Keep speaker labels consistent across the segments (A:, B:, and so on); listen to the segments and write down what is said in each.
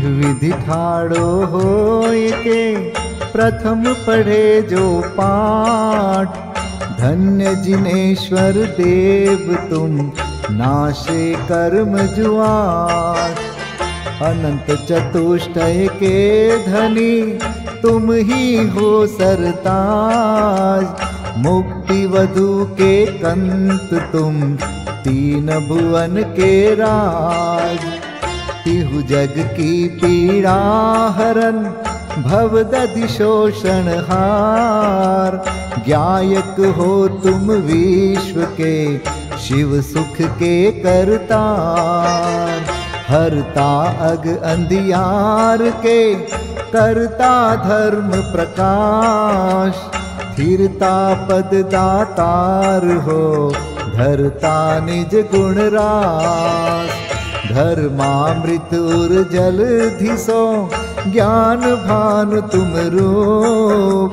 A: विधि ठाड़ो होय के प्रथम पढ़े जो पाठ। धन्य जिनेश्वर देव तुम नाशे कर्म जुआट। अनंत चतुष्टय के धनी तुम ही हो सरताज। मुक्ति वधु के कंत तुम तीन भुवन के राज। तिहु जग की पीड़ा हरन भवदधि शोषण हार। ज्ञायक हो तुम विश्व के शिव सुख के करतार। हरता अग अंधियार के करता धर्म प्रकाश। स्थिरता पद दातार हो धरता निज गुण रास। धर्मामृत उर जल धिसो ज्ञान भानु तुम रूप।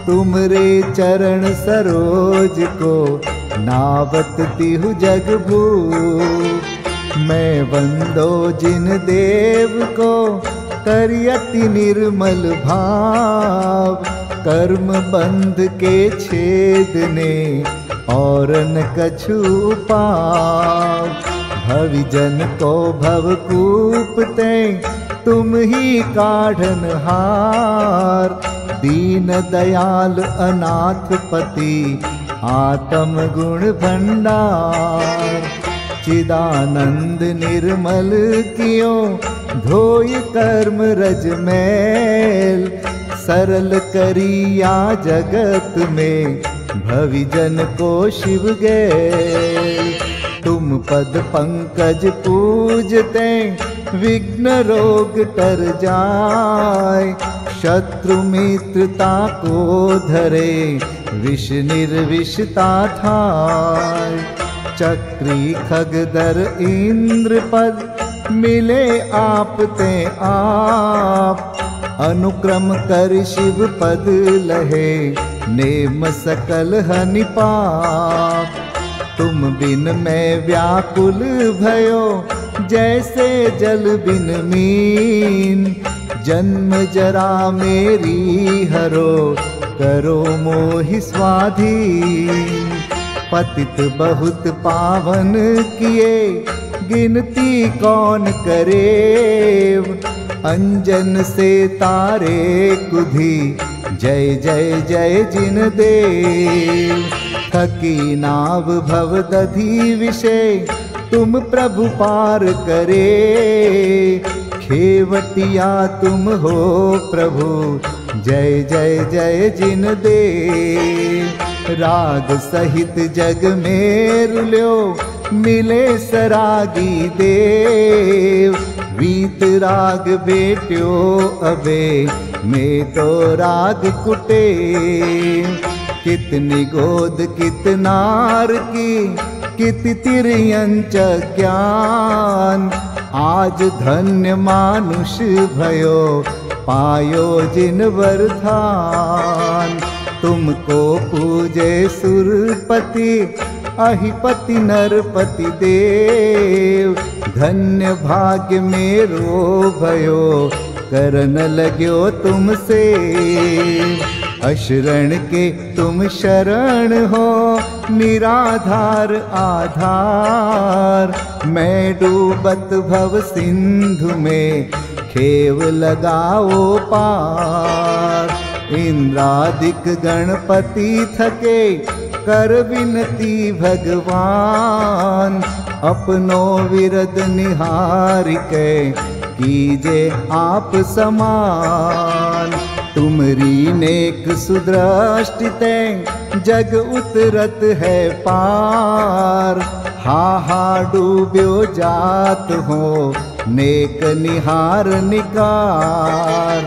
A: तुमरे चरण सरोज को नावत तिहु जग भूप। मैं वंदो जिन देव को करियति निर्मल भाव। कर्म बंध के छेदने और न कछु पाव। भविजन को भवकूपते तुम ही काढ़न हार। दीन दयाल अनाथ पति आत्म गुण भंडार। चिदानंद निर्मल कियो धोय कर्म रज मैल। सरल करिया जगत में भविजन को शिव गए। तुम पद पंकज पूजते विघ्न रोग तर जाय। शत्रु मित्रता को धरे विष निर्विषता थाय। चक्री खगधर इंद्र पद मिले आपते आप। अनुक्रम कर शिव पद लहे नेम सकल हनि पाप। तुम बिन मैं व्याकुल भयो जैसे जल बिन मीन। जन्म जरा मेरी हरो करो मोहि स्वाधीन। पतित बहुत पावन किए गिनती कौन करे। अंजन से तारे कुधी जय जय जय जिन देव। थकी नाव भवदधि विषय तुम प्रभु पार करे। खेवटिया तुम हो प्रभु जय जय जय जिन देव। राग सहित जग में रुल्यो मिले सरागी देव। वीत राग बेट्यो अबे में तो राग कुटे। कितनी गोद कितनार की कित तिर्यंच ज्ञान। आज धन्य मानुष भयो पायो जिन वरदान। तुमको पूजे सुरपति अहिपति नरपति देव। धन्य भाग्य मेरो भयो करन लग्यो तुमसे। अशरण के तुम शरण हो निराधार आधार। मैं डूबत भव सिंधु में खेव लगाओ पार। इंद्रादिक गणपति थके कर विनती भगवान। अपनो विरद निहारिके कीजे आप समान। तुमरी नेक सुदृष्टिते जग उतरत है पार। हा हा डूब्यो जात हो नेक निहार निकार।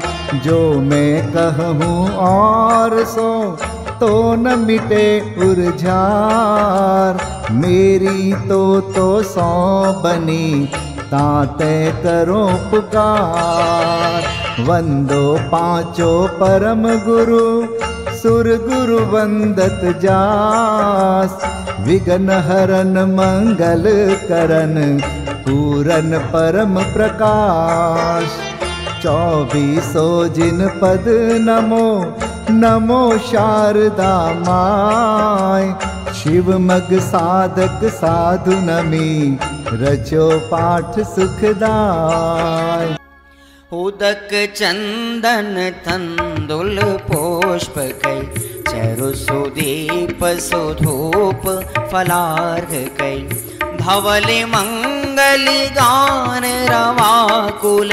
A: जो मैं कहूँ और सो तो न मिटे उर्झार। मेरी तो सौ बनी ताते करो पुकार। वंदो पांचों परम गुरु सुर गुरु वंदत जास। विघ्न हरन मंगल करन पूरन परम प्रकाश। 24 जिन पद नमो नमो शारदा माय। शिव मग साधक साधु नमी रचो पाठ सुखदाय।
B: उदक चंदन तंदुल पुष्प कई चरु सुदीप सुधूप फलार्घ कई। धवल मंगल गान रवाकुल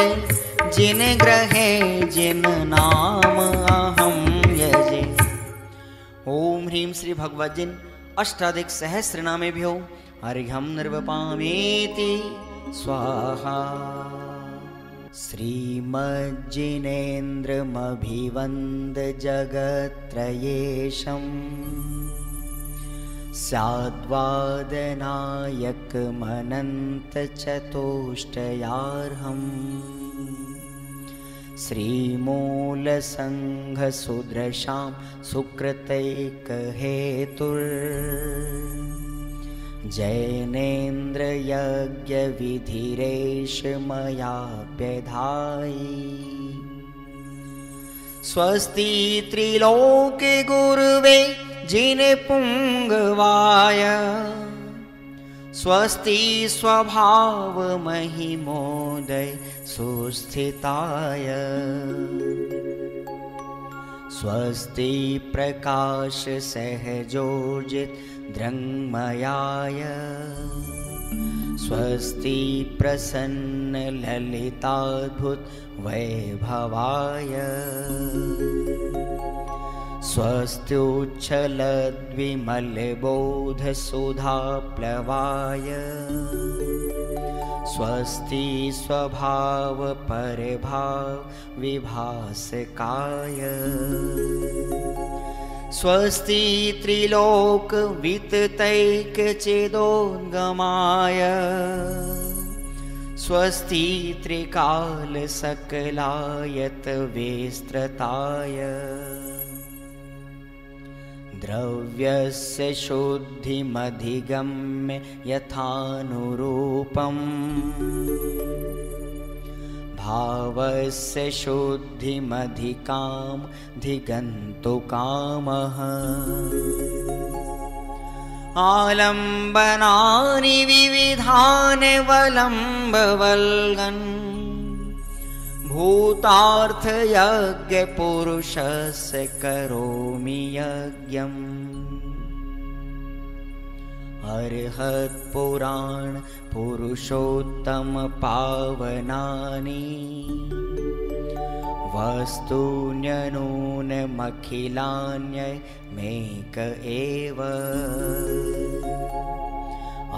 B: जिन ग्रहे जिन नाम अहम यजे। ओम ह्रीं श्री भगवद्जिन अष्टाधिक सहस्र नामे भ्यो अर्घ्यं निर्वपामेति स्वाहा। श्रीमज्जिनेन्द्रमभिवन्द जगत्त्रयेशं स्याद्वादनायकमनन्तचतुष्टयार्हम्। श्रीमूलसङ्घसुदृशां सुकृतैकहेतुर् जैनेन्द्रयज्ञविधिरेष मयाप्यधायि। स्वस्ति त्रिलोके गुरुवे जिनपुङ्गवाय। स्वस्ति स्वभाव महिमोदय सुस्थिताय। स्वस्ति प्रकाश सहजोजित दृङ्मयाय। स्वस्ति प्रसन्न ललिताद्भुत वैभवाय। स्वस्त्युच्छलद्विमलबोधसुधाप्लवाय। स्वस्ति स्वभाव परभाव विभासकाय। स्वस्ति त्रिलोक विततैकचिदोद्गमाय। स्वस्ति त्रिकाल सकलायत विस्तृताय। द्रव्यस्य शुद्धिमधिगम्य यथानुरूपम्। भावस्य शुद्धिमधिकाम् धिगन्तुकामः। आलम्बनानि विविधानि वलम्बवल्गन्। भूतार्थयज्ञपुरुषस्य करोमि यज्ञम्। अर्हत्पुराण पुरुषोत्तम पावनानि। वस्तून्यनूनमखिलान्यमेक एव।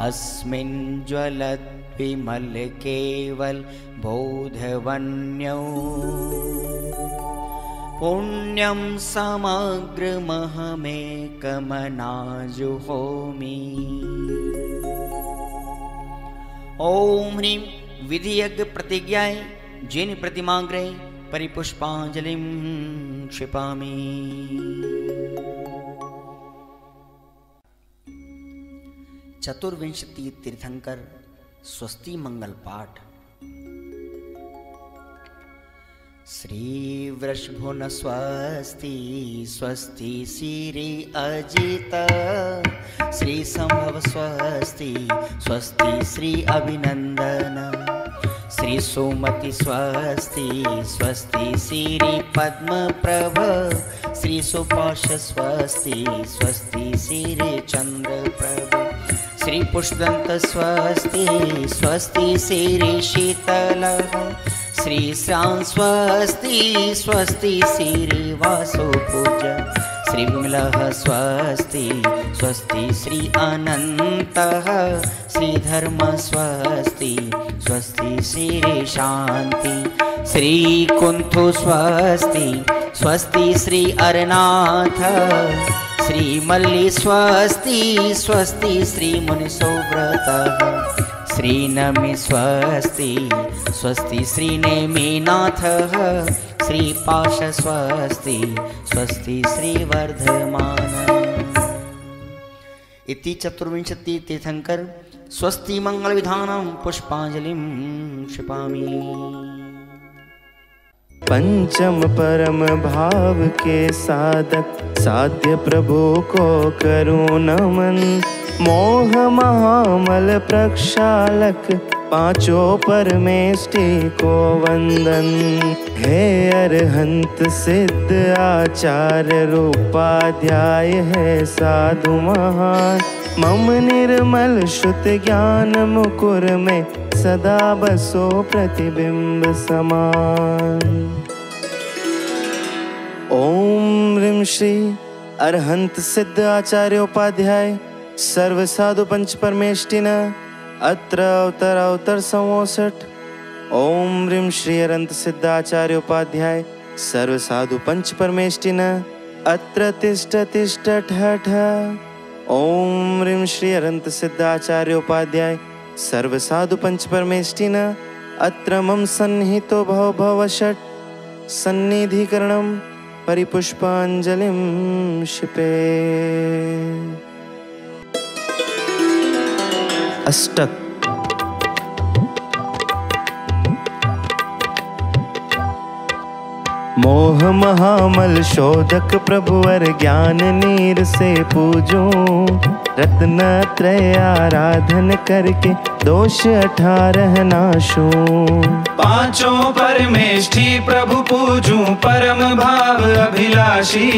B: अस्मिन् ज्वलद्विमल केवल बोधवन्यो। पुण्यं समग्रमहमेकमनाजुहोमि। ओम ह्रीं विधियज्ञ प्रतिज्ञाय जिन प्रतिमाग्रे परिपुष्पांजलिं क्षिपामि। चतुर्विंशति तीर्थंकर स्वस्ति मंगल पाठ। श्री वृषभुन स्वस्ति स्वस्ति श्री अजित। श्री संभव स्वस्ति स्वस्ति श्री अभिनंदन। श्री सुमति स्वस्ति स्वस्ति श्री पद्म प्रभ। श्री सुपाश स्वस्ति स्वस्ति श्री चंद्र प्रभ। श्री पुष्पदंत स्वस्ति स्वस्ति श्री शीतल। श्री श्याम स्वस्ति स्वस्ति श्री वासुपूज। श्री विमलः स्वस्ति स्वस्ति श्री अनन्तः। श्री धर्म स्वस्ति स्वस्ति श्री शांति। श्री कुंथु स्वस्ति स्वस्ति श्री अरनाथ। श्री मल्ली स्वस्ति स्वस्ति श्री मुनिसुव्रतः। श्री नमि स्वस्ति स्वस्ति श्री नेमिनाथः। श्री पाश स्वस्ति स्वस्ति श्री वर्धमान। इति चतुर्विंशति तीर्थंकर स्वस्ति मंगल विधानं पुष्पांजलिं क्षिपामि।
C: पंचम परम भाव के साधक साध्य प्रभु को करूं नमन। मोह महामल प्रक्षालक पांचों परमेष्टि को वंदन। हे अरहंत सिद्ध आचार्य रूपाध्याय है साधु महान। मम निर्मल श्रुत ज्ञान मुकुर में सदा बसो प्रतिबिंब समान। ओम ह्रीं श्री अरहंत सिद्ध आचार्य उपाध्याय सर्व साधु पंच परमेष्टिन अत्र अवतर अवतर संवोसठ। ओम ह्रीं श्री अरहंत सिद्ध आचार्य उपाध्याय सर्व साधु पंच परमेष्टिन अत्र तिष्ठ तिष्ठ ठ ठ। ओम ह्रीं श्री अरहंत सिद्ध आचार्य उपाध्याय सर्व साधु पंच परमेष्टिन अत्र मम सन्निहितो भव भव षट्। सन्निधिकरणं परिपुष्पांजलिं क्षिपे। अष्टक। मोह महामल शोधक प्रभुवर ज्ञान नीर से पूजूं। रत्न त्रय आराधन करके दोष 18 नाशूं।
D: पांचों परमेष्ठि प्रभु पूजूं परम भाव अभिलाषी।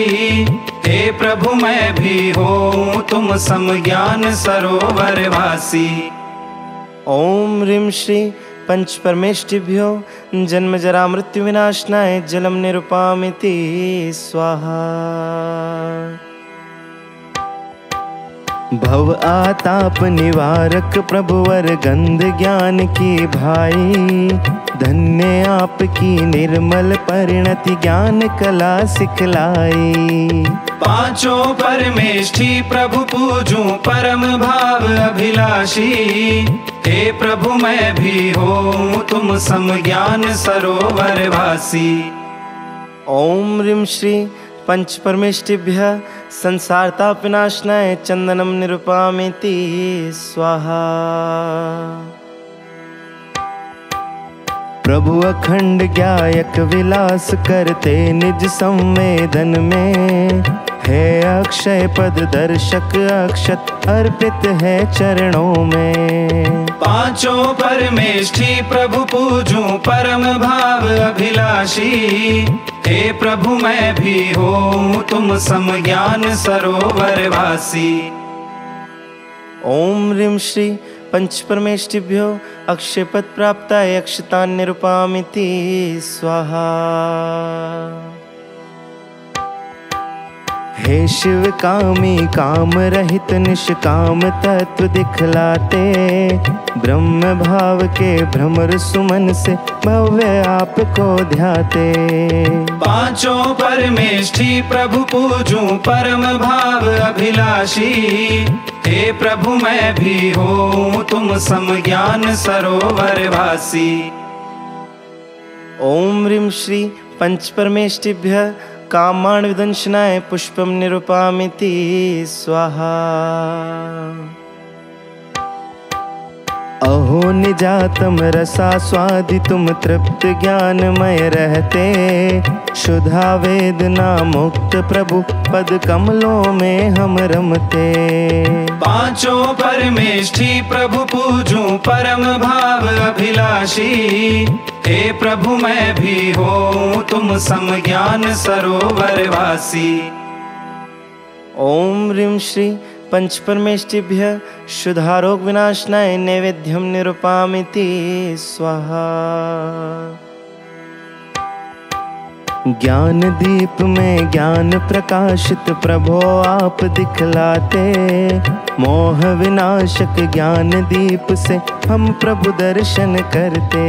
D: हे प्रभु मैं भी हूँ तुम सम ज्ञान सरोवर वासी।
C: ओम ह्रीं श्री पंच परमेष्टिभ्यो जन्म जरा मृत्यु विनाशनाय जलम निरुपामिति स्वाहा। भव आताप निवारक प्रभुवर गंध ज्ञान की भाई। धन्य आपकी निर्मल परिणति ज्ञान कला सिखलाई।
D: पांचों परमेष्ठि प्रभु पूजूं परम भाव अभिलाषी। हे प्रभु मैं भी हूँ तुम सम ज्ञान सरोवर वासी।
C: ओम ह्रीं श्री पंच परमेष्टिभ्यः संसार ताप विनाशनाय चंदनम निरुपामिति स्वाहा। प्रभु अखंड ज्ञायक विलास करते निज संवेदन में। है अक्षय पद दर्शक अक्षत अर्पित है चरणों में।
D: पांचों परमेष्ठि प्रभु पूजूं परम भाव अभिलाषी। हे प्रभु मैं भी हूँ तुम सम ज्ञान सरोवर वासी।
C: ओम ह्रीं श्री पंच परमेष्टिभ्यो अक्षय पद प्राप्ताय अक्षतान निरुपामिति स्वाहा। हे शिव कामी काम रहित निष्काम तत्व दिखलाते। ब्रह्म भाव के भ्रमर सुमन से भव्य आपको ध्याते।
D: पांचों परमेष्ठि प्रभु पूजूं परम भाव अभिलाषी। हे प्रभु मैं भी हूँ तुम सम ज्ञान सरोवर वासी।
C: ओम ह्रीं श्री पंच परमेष्टिभ्यः कामान् विदंशनाय पुष्पम निरुपामिति स्वाहा। अहो निजातम रसास्वादि तुम तृप्त ज्ञानमय रहते। शुद्धा वेदना मुक्त प्रभु पद कमलों में हम रमते।
D: पांचों परमेष्ठि प्रभु पूजूं परम भाव अभिलाषी। हे प्रभु मैं भी हूँ तुम सम ज्ञान सरोवर वासी।
C: ओम ह्रीं श्री पंच परमेष्टिभ्यः शुद्धारोग विनाशनाय नैवेद्यम निरुपामिति स्वाहा। ज्ञान दीप में ज्ञान प्रकाशित प्रभो आप दिखलाते। मोह विनाशक ज्ञान दीप से हम प्रभु दर्शन करते।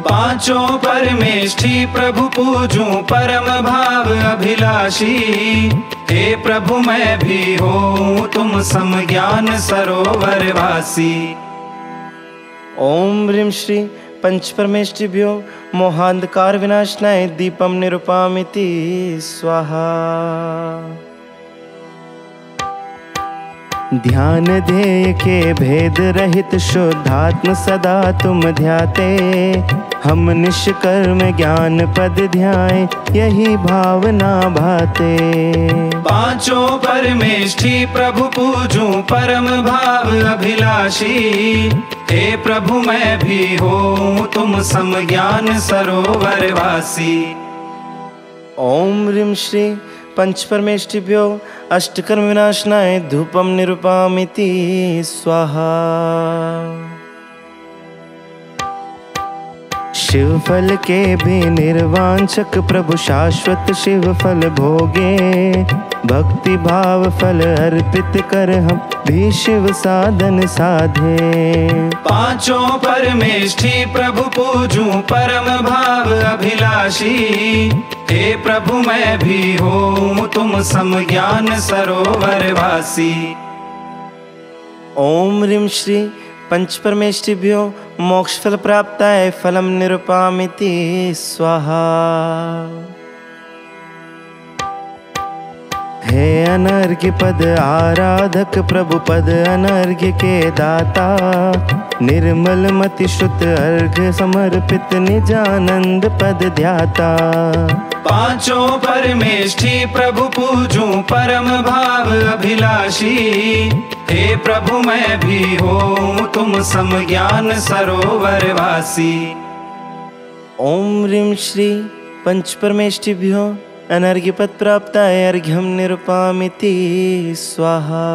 D: पांचों परमेष्ठि प्रभु पूजूं परम भाव अभिलाषी। हे प्रभु मैं भी हूँ तुम सम ज्ञान सरोवर वासी।
C: ओम ह्रीं श्री पंच परमेष्टिभ्यो मोहांधकार विनाशनाय दीपम निरुपामिति स्वाहा। ध्यान ध्येय के भेद रहित शुद्धात्म सदा तुम ध्याते। हम निष्कर्म ज्ञान पद ध्याए यही भावना भाते।
D: पांचों परमेष्ठी प्रभु पूजूं परम भाव अभिलाषी। हे प्रभु मैं भी हूँ तुम सम ज्ञान सरोवर वासी।
C: ओम ह्रीं श्री पंच परमेष्ठिभ्यो अष्टकर्म विनाशनाय धूपम निरूपयामि स्वाहा। शिव फल के भी निर्वांछक प्रभु शाश्वत शिव फल भोगे। भक्ति भाव फल अर्पित कर हम भी शिव साधन साधे।
D: पांचों परमेष्ठी प्रभु पूजूं परम भाव अभिलाषी। हे प्रभु मैं भी हूँ तुम सम ज्ञान सरोवर वासी।
C: ओम ह्रीं श्री पंच परमेष्ठिभ्यो मोक्ष फल प्राप्ताय फलम निरूपयामि स्वाहा। हे अनर्घ्य पद आराधक प्रभु पद अनर्घ्य के दाता। निर्मल मति श्रुत अर्घ्य समर्पित निजानंद पद ध्याता।
D: पांचों परमेष्ठी प्रभु पूजूं परम भाव अभिलाषी। हे प्रभु मैं भी हूँ तुम सम ज्ञान सरोवर वासी।
C: ओम ह्रीं श्री पंच परमेष्ठिभ्यो अनर्घ्य पद प्राप्ताय अर्घ्यम निरूपयामि स्वाहा।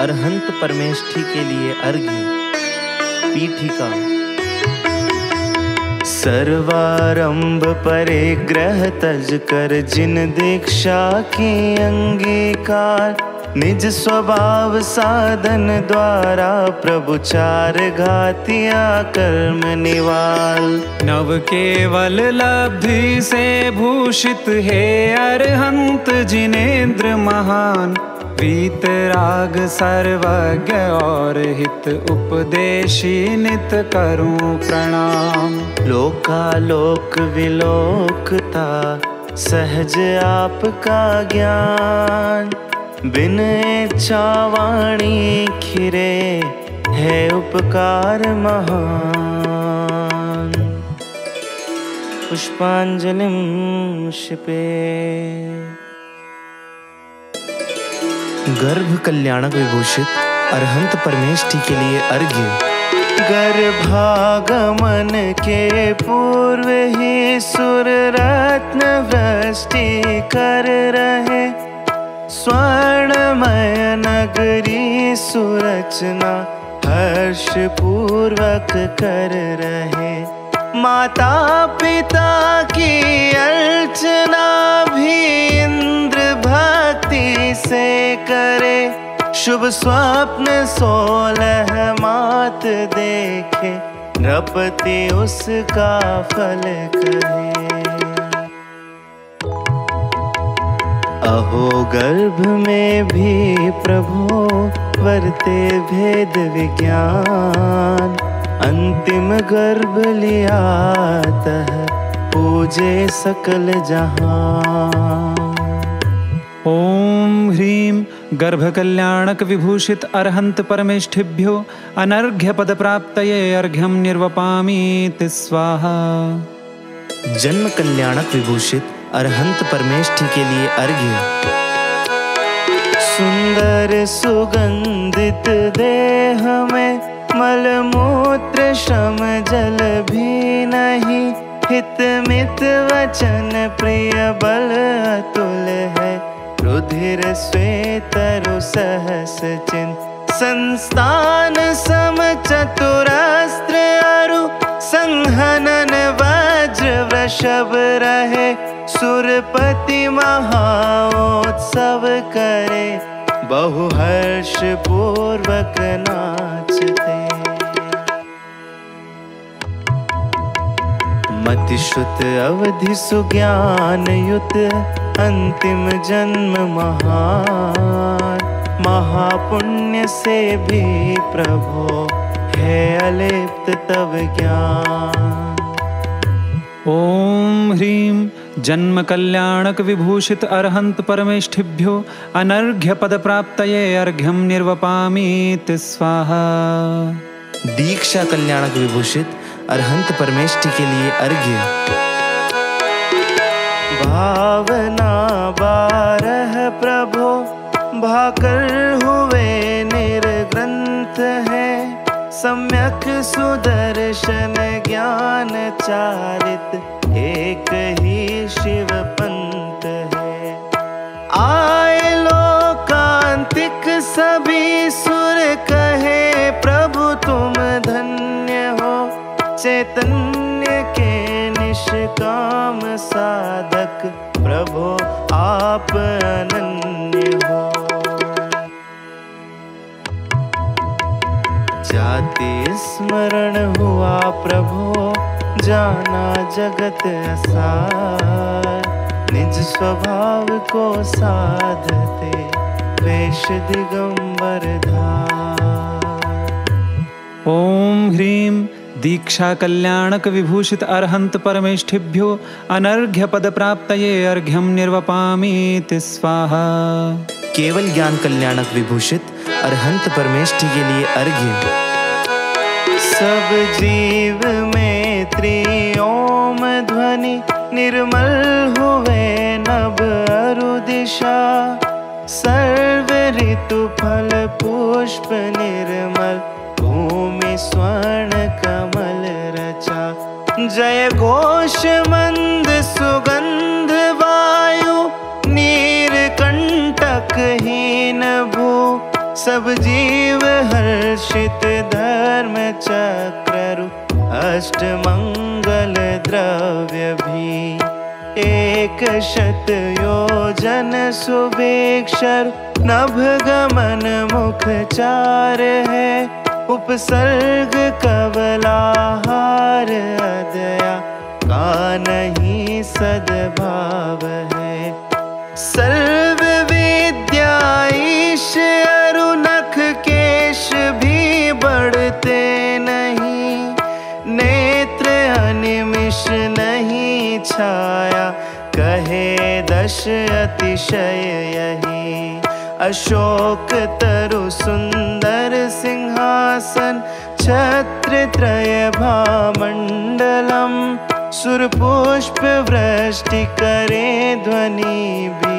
C: अरहंत परमेष्ठी के लिए अर्घ्य पीठिका। सर्वारंभ परिग्रह तज कर जिन दीक्षा की अंगीकार। निज स्वभाव साधन द्वारा प्रभु चार घातिया कर्म निवाल।
D: नव केवल लब्धि से भूषित है अरहंत जिनेन्द्र महान। वीतराग सर्वज्ञ और हित उपदेशी नित करूं प्रणाम।
C: लोकालोक विलोकता सहज आपका ज्ञान। बिन इच्छा वाणी खिरे है उपकार महान। पुष्पांजलिं क्षिपे। गर्भ कल्याणक विभूषित अरहंत परमेष्ठी के लिए अर्घ्य। गर्भागमन के पूर्व ही सुर रत्न वृष्टि कर रहे। स्वर्णमय नगरी सुरचना हर्ष पूर्वक कर रहे। माता पिता की अर्चना भी इंद्र भक्ति से करे। शुभ स्वप्न 16 मात देखे। नृपति उसका फल कहे। अहो गर्भ में भी प्रभु वर्ते भेद विज्ञान। अंतिम गर्भ लिया तह पूजे सकल जहां।
D: ओम ह्रीं गर्भ कल्याणक विभूषित अरहंत परमेष्ठिभ्यो अनर्घ्य पद प्राप्तये अर्घ्यम निर्वपामि स्वाहा।
C: जन्म कल्याणक विभूषित अरहंत परमेष्ठी के लिए अर्घ्य। सुंदर सुगंधित देह में मलमूत्र श्रम जल भी नहीं। हित मित वचन प्रिय बल अतुल है। रुधिर श्वेतरु सहस चिन्ह संस्थान सम चतुरस्त्र अरु। संहनन वज्र वृषभ रहे। सुरपति महाउत्सव करे। बहु हर्ष पूर्वक नाचते। मति श्रुत अवधि सुज्ञान युत अंतिम जन्म महान। महापुण्य से भी प्रभो है अलिप्त तब ज्ञान।
D: ओम ह्रीं जन्म कल्याणक विभूषित अरहंत परमेष्ठिभ्यो अनर्घ्य पद प्राप्तये अर्घ्यम निर्वपामीति स्वाहा।
C: दीक्षा कल्याणक विभूषित अरहंत परमेष्ठि के लिए अर्घ्य। भावना 12 प्रभो भाकर हुए निर्ग्रंथ है, सम्यक सुदर्शन ज्ञान चारित एक ही शिव पंथ है। आए लोकांतिक सभी सुर कहे प्रभु तुम धन्य हो, चैतन्य के निष्काम साधक प्रभु आप अनन्य हो। जाति स्मरण हुआ प्रभु जाना जगत असार, निज स्वभाव को साधते वेश दिगंबर धार।
D: ओम ह्रीं दीक्षा कल्याणक विभूषित अरहंत परमेष्ठिभ्यो अनर्घ्य पद प्राप्तये अर्घ्यम निर्वपामीति स्वाहा।
C: केवल ज्ञान कल्याणक विभूषित अरहंत परमेष्ठि के लिए अर्घ्य। सब जीव में त्रिओम ध्वनि निर्मल हुए नभ अरु दिशा, सर्व ऋतु फल पुष्प निर्मल भूमि स्वर्ण कमल रचा। जय घोष मंद सुगंध वायु नीरकंटक हीन भू, सब जीव हर्षित धर्म चक्रु अष्ट मंगल द्रव्य भी। 100 योजन सुवेक्षर नभ गमन मुख चार है, उपसर्ग कवलाहार अदया का नहीं सद्भाव है। सर्व विद्या ईश अरुनख केश भी बढ़ते नहीं, नेत्र अनिमिष नहीं छाया कहे 10 अतिशय यही। अशोक तरु सुंदर सिंहासन छत्र त्रय भामंडलम, सुर पुष्प वृष्टि करे ध्वनि भी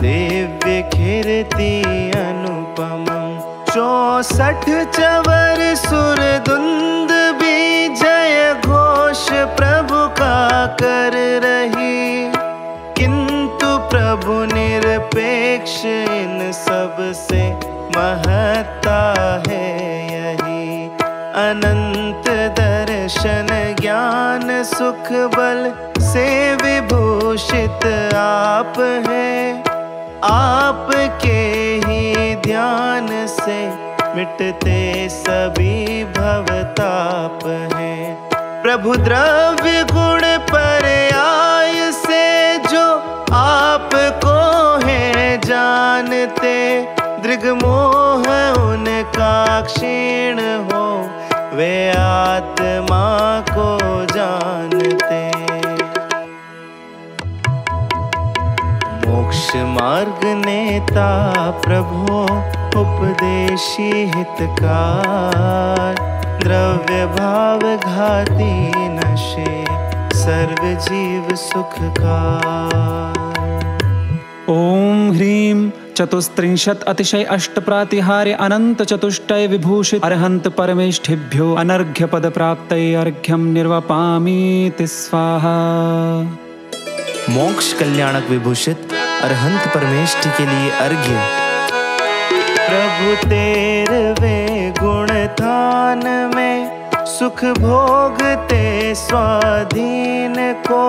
C: दिव्य कीर्ति अनुपमं। 64 चवर सुर धुंद भी जय घोष प्रभु का कर रही, किंतु प्रभु निरपेक्ष इन सब से महत्ता है यही। अनंत दर्शन ज्ञान सुख बल से विभूषित आप है, आपके ही ध्यान से मिटते सभी भवताप हैं। प्रभु द्रव्य गुण पर्याय से जो आपको है जानते, दृग्मोह उनका क्षीण हो वे आत्मा को जानते। मोक्ष मार्ग नेता प्रभु उपदेशी हितकार, द्रव्य भाव घाती नशे सर्व जीव सुखकार।
D: ओम ह्रीं चतुस्त्रिंशत् अतिशय अष्ट प्रातिहार्य अनंत चतुष्टय विभूषित अरहंत परमेष्ठिभ्यो अनर्घ्य पद प्राप्तये अर्घ्यम निर्वपामीति स्वाहा।
C: मोक्ष कल्याणक विभूषित अरहंत परमेष्ठि के लिए अर्घ्य। प्रभु तेरवे गुण थान में सुख भोगते स्वाधीन को,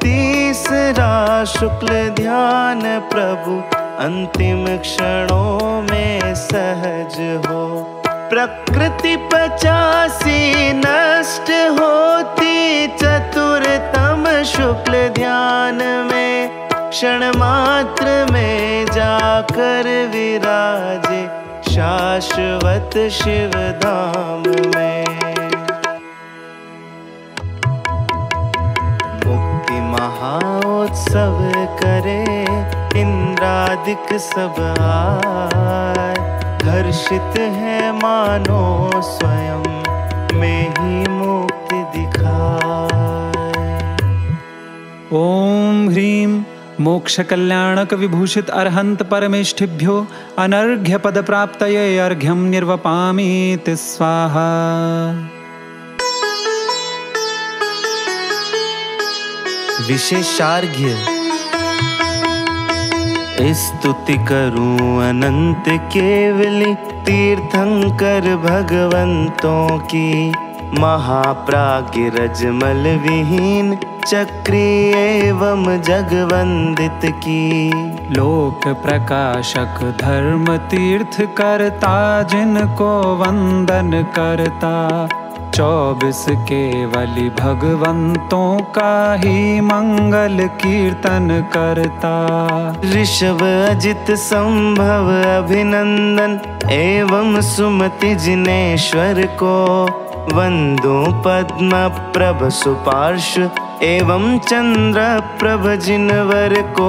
C: तीसरा शुक्ल ध्यान प्रभु अंतिम क्षणों में सहज हो। प्रकृति 85 नष्ट होती चतुरतम शुक्ल ध्यान में, क्षण मात्र में जाकर विराजे शाश्वत शिव धाम में। मुक्ति महा उत्सव करे, इंद्रादिक सब आए, हर्षित है मानो स्वयं में ही मुक्ति दिखाए।
D: ओम ह्रीं मोक्ष कल्याणक विभूषित अरहंत परमेष्ठिभ्यो अनर्घ्य पद प्राप्तये अर्घ्यं निर्वपामीति स्वाहा।
C: विशेषार्घ्य। स्तुति करूं अनंत केवली, तीर्थंकर भगवंतों की, महाप्राज्ञ रजमल विहीन, चक्री एवं जगवंदित की।
D: लोक प्रकाशक धर्म तीर्थ करता, जिनको वंदन करता, 24 केवली भगवंतों का ही मंगल कीर्तन करता।
C: ऋषभ अजित संभव अभिनंदन, एवं सुमति जिनेश्वर को, वंदो पद्म प्रभ सुपार्श्व, एवं चंद्र प्रभ जिनवर को।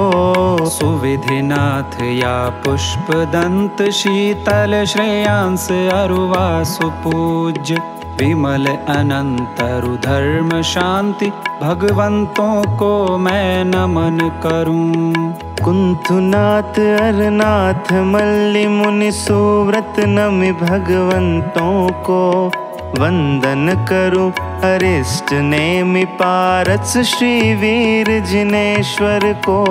D: सुविधिनाथ या पुष्प दंत, शीतल श्रेयांस अरुवा सुपूज्य, विमल अनंतरु धर्म शांति, भगवंतों को मैं नमन करूं।
C: कुंथुनाथ अरनाथ मल्लि मुनि, सुव्रत नमि भगवंतों को, वंदन करूं अरिष्ट नेमि पारस, श्री वीर जिनेश्वर को।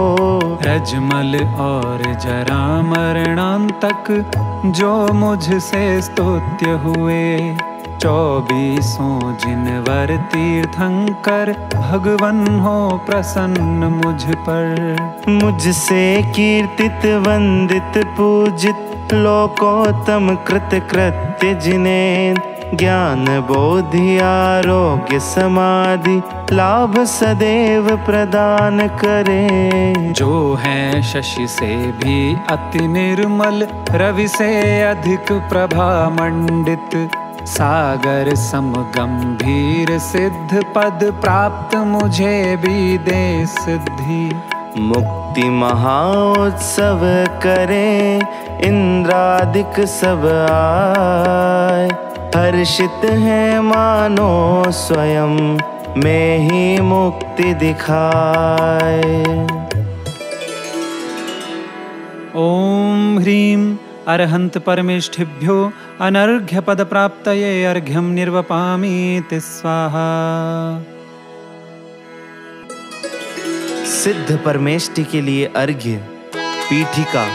D: रजमल और जरा मरणांतक, जो मुझसे स्तुत्य हुए, 24 जिनवर तीर्थंकर, भगवन हो प्रसन्न मुझ पर।
C: मुझसे कीर्तित वंदित पूजित, लोकोत्तम कृत कृत्य जिन्हें, ज्ञान बोधि आरोग्य समाधि, लाभ सदैव प्रदान करे।
D: जो है शशि से भी अति निर्मल, रवि से अधिक प्रभा मंडित, सागर सम गंभीर सिद्ध पद, प्राप्त मुझे भी दे सिद्धि।
C: मुक्ति महाउत्सव करे, इंद्रादिक सब आए, हर्षित है मानो स्वयं में ही मुक्ति दिखाए।
D: ओम ह्रीं अरहंत परमेष्ठिभ्यो अनर्घ्य पद प्राप्तये अर्घ्यं निर्वपामीति स्वाहा।
C: सिद्ध परमेष्टि के लिए अर्घ्य। पीठिका।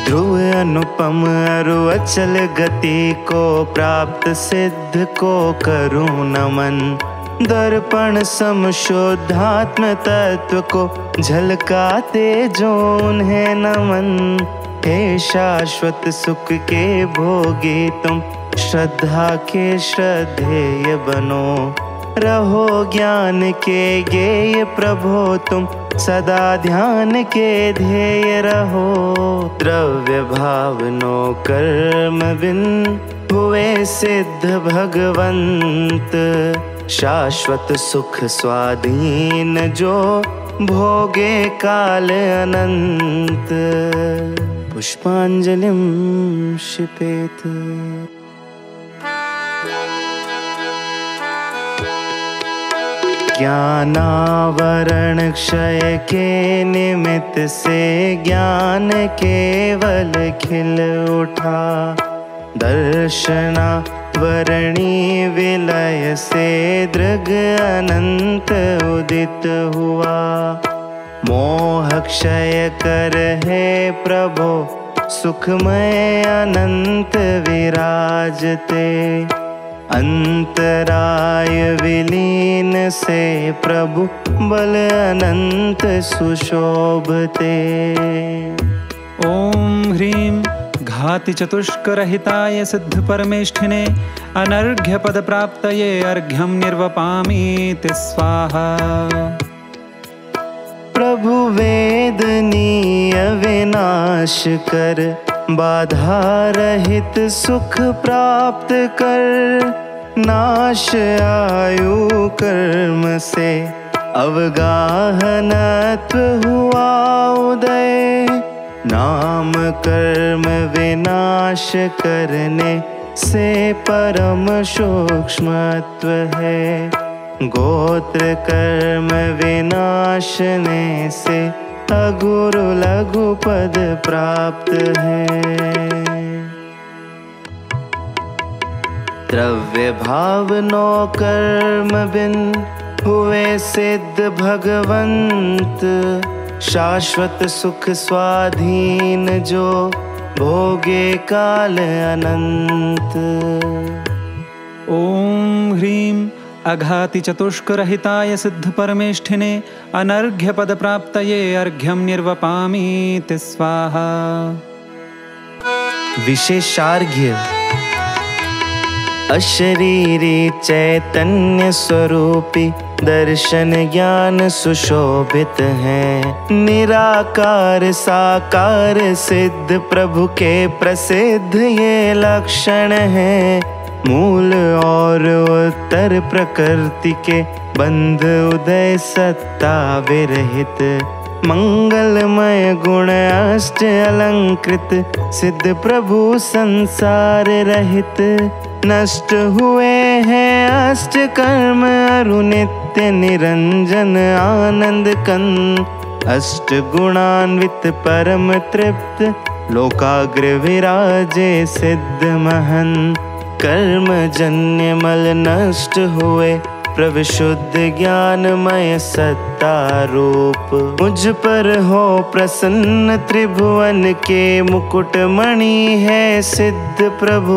C: ध्रुव अनुपम अरु अचल गति को, प्राप्त सिद्ध को करूं नमन, दर्पण सम शुद्धात्म तत्व को, झलकाते जो उन्हें नमन। हे शाश्वत सुख के भोगी तुम, श्रद्धा के श्रद्धेय बनो, रहो ज्ञान के गेय प्रभो तुम, सदा ध्यान के ध्येय रहो। द्रव्य भावनो कर्म बिन, हुए सिद्ध भगवंत, शाश्वत सुख स्वाधीन जो, भोगे काल अनंत। पुष्पांजलिं क्षिपेत। ज्ञानावरण क्षय के निमित्त से, ज्ञान केवल खिल उठा, दर्शना वरणी विलय से, दृग अनंत उदित हुआ। मोह क्षय कर हे प्रभो, सुखमय अनंत विराजते, अंतराय विलीन से प्रभु, बल अनंत सुशोभते।
D: ओम ह्रीं घाति चतुष्क रहिताय सिद्ध परमेष्ठिने, अनर्घ्य पद प्राप्तये अर्घ्यं निर्वपामीति स्वाहा।
C: प्रभु वेदनीय विनाश कर, बाधा रहित सुख प्राप्त कर, नाश आयु कर्म से, अवगाहनत्व हुआ उदय, नाम कर्म विनाश करने से परम सूक्ष्मत्व है। गोत्र कर्म विनाशने से अगुरु लघु पद प्राप्त है। द्रव्य भाव नो कर्म बिन हुए सिद्ध भगवंत, शाश्वत सुख स्वाधीन जो भोगे काल अनंत।
D: ओम ह्रीं अघाति चतुष्करहिताय सिद्ध परमेष्ठिने अनर्घ्य पद प्राप्तये अर्घ्यं निर्वपामीति स्वाहा।
C: विशेषार्घ्य अशरीरी चैतन्य स्वरूपी दर्शन ज्ञान सुशोभित है। निराकार साकार सिद्ध प्रभु के प्रसिद्ध ये लक्षण हैं। मूल और उत्तर प्रकृति के बंध उदय सत्ता विरहित, मंगलमय गुण अष्ट अलंकृत सिद्ध प्रभु संसार रहित। नष्ट हुए हैं अष्ट कर्म अरु नित्य निरंजन आनंद कंद। अष्ट गुणान्वित परम तृप्त लोकाग्र विराजे सिद्ध महन। कर्म जन्य मल नष्ट हुए प्रभु शुद्ध ज्ञानमय सत्ता रूप। मुझ पर हो प्रसन्न त्रिभुवन के मुकुट मणि है सिद्ध प्रभु।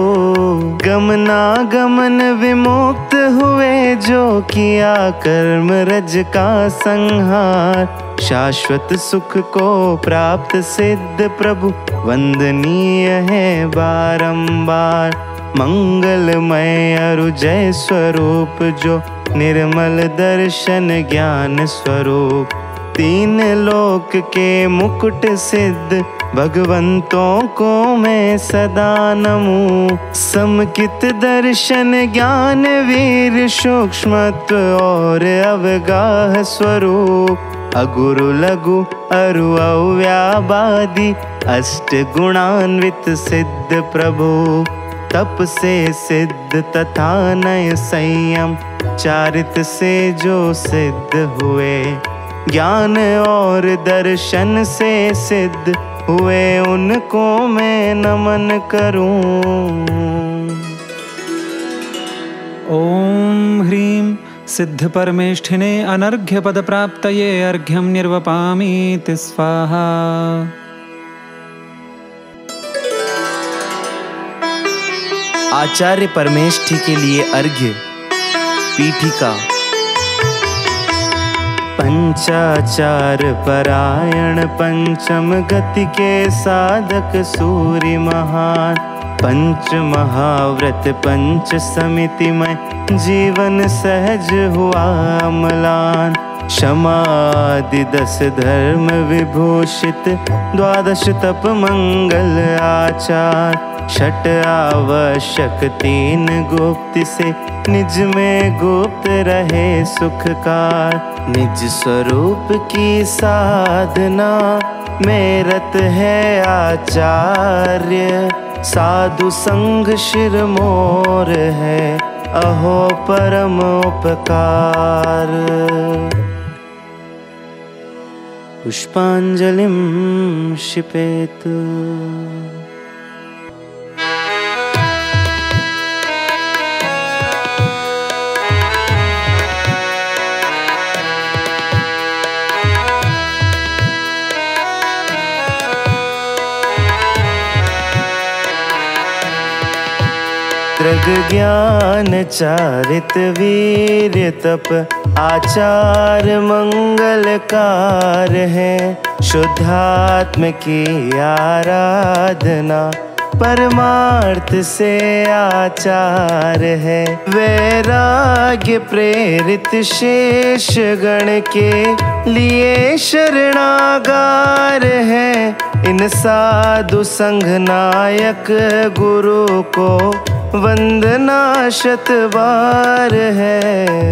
C: गमनागमन विमुक्त हुए जो किया कर्म रज का संहार। शाश्वत सुख को प्राप्त सिद्ध प्रभु वंदनीय है बारंबार। मंगलमय अरु जय स्वरूप जो निर्मल दर्शन ज्ञान स्वरूप। तीन लोक के मुकुट सिद्ध भगवंतों को मैं सदा नमूं। समकित दर्शन ज्ञान वीर सूक्ष्मत्व और अवगाह स्वरूप। अगुरु लघु अरु अव्याबादी अष्ट गुणान्वित सिद्ध प्रभु। तप से सिद्ध तथा नय संयम चारित से जो सिद्ध हुए। ज्ञान और दर्शन से सिद्ध हुए उनको मैं नमन करूं।
D: ओम ह्रीं सिद्ध परमेष्ठिने अनर्घ्य पद प्राप्तये अर्घ्यं निर्वपामीति स्वाहा।
C: आचार्य परमेष्ठी के लिए अर्घ्य। पीठिका। पंचाचार परायण पंचम गति के साधक सूर्य महान। पंच महाव्रत पंच समिति में जीवन सहज हुआ अम्लान। क्षमादि 10 धर्म विभूषित 12 तप मंगल आचार। छठ आवश्यक 3 गुप्त से निज में गुप्त रहे सुखकार। निज स्वरूप की साधना में रत है आचार्य। साधु संग शिर मोर है अहो परम उपकार। पुष्पांजलिं क्षिपेत। दृग ज्ञान चारित वीर्य तप आचार मंगलकार है। शुद्धात्म की आराधना परमार्थ से आचार है। वैराग्य प्रेरित शेष गण के लिए शरणागार है। इन साधु संघ नायक गुरु को वंदना शतबार है।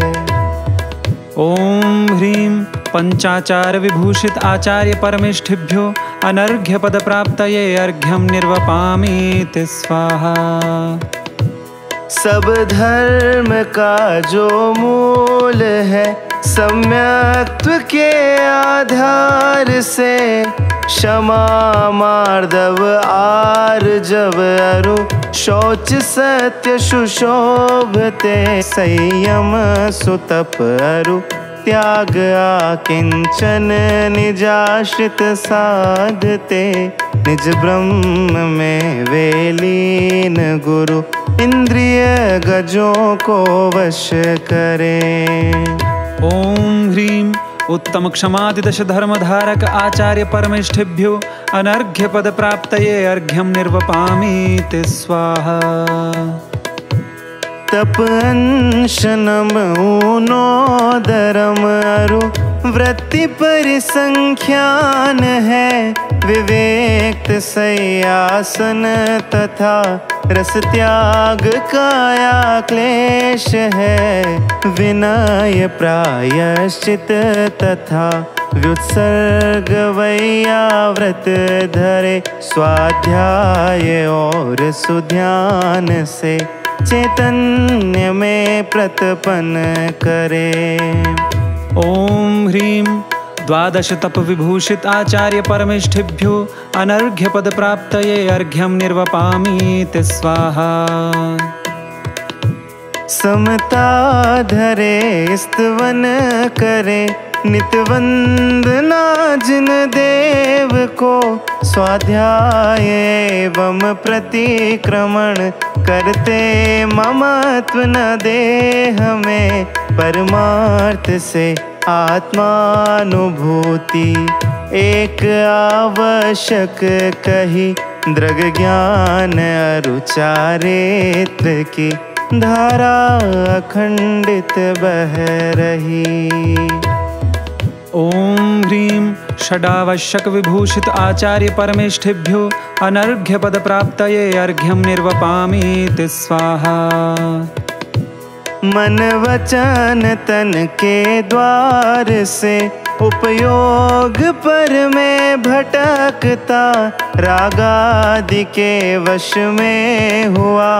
D: ओम ह्रीं पंचाचार विभूषित आचार्य परमेष्ठिभ्यो अनर्घ्य पद प्राप्तये अर्घ्यं निर्वपामीति स्वाहा।
C: सब धर्म का जो मूल है, सम्यक्त्व के आधार से, क्षमा मार्दव आर्जव अरु शौच सत्य सुशोभते, संयम सुतप अरु त्याग आकिंचन निजाश्रित साधते, निज ब्रह्म में वेलीन गुरु इंद्रिय गजों को वश करें।
D: ओम ह्रीं उत्तम क्षमादिदश धर्मधारक आचार्य परमेष्ठिभ्यो अनर्घ्य पद प्राप्तये अर्घ्यं निर्वपामीति स्वाहा।
C: तप अंशनम ऊनोदरम अरु वृत्ति परिसंख्यान है, विवेक सयासन तथा रस त्याग काया क्लेश है, विनय प्रायश्चित तथा व्युत्सर्ग वैयाव्रत धरे, स्वाध्याय और सुध्यान से चैतन्य में प्रतपन करे।
D: ओम ह्रीं द्वादश तप विभूषित आचार्य परमेष्ठिभ्यो अनर्घ्य पद प्राप्तये अर्घ्यं निर्वपामीति स्वाहा।
C: समता धरे स्तवन करे, नित वंदना जिन देव को, स्वाध्याय एवं प्रतिक्रमण करते ममत्व न देह में, परमार्थ से आत्मानुभूति एक आवश्यक कही, दृग ज्ञान अरु चारित्र की धारा अखंडित बह रही।
D: ओम ह्रीं षडावश्यक विभूषित आचार्य परमेष्ठिभ्यो अनर्घ्य पद प्राप्तये अर्घ्यं निर्वपामीति स्वाहा।
C: मन वचन तन के द्वार से उपयोग पर में भटकता, रागादि के वश में हुआ,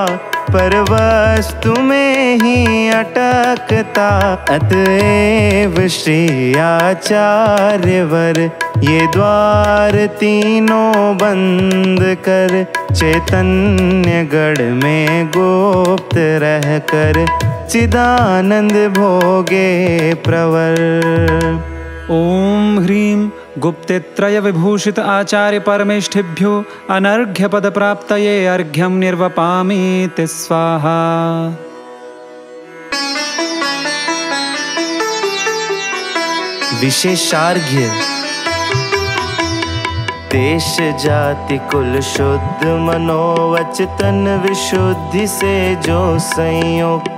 C: पर वस्तु में ही अटकता, अतएव श्री आचार्यवर ये द्वार तीनों बंद कर, चैतन्य गढ़ में गुप्त रह कर चिदानंद भोगे प्रवर।
D: ओम ह्रीं गुप्तेत्रय विभूषित आचार्य परमेष्ठिभ्यो अनर्घ्य पद प्राप्तये अर्घ्यं निर्वपामीति स्वाहा।
C: विशेषार्घ्य देश जाति कुल शुद्ध, मनोवचन विशुद्धि से जो संयुक्त,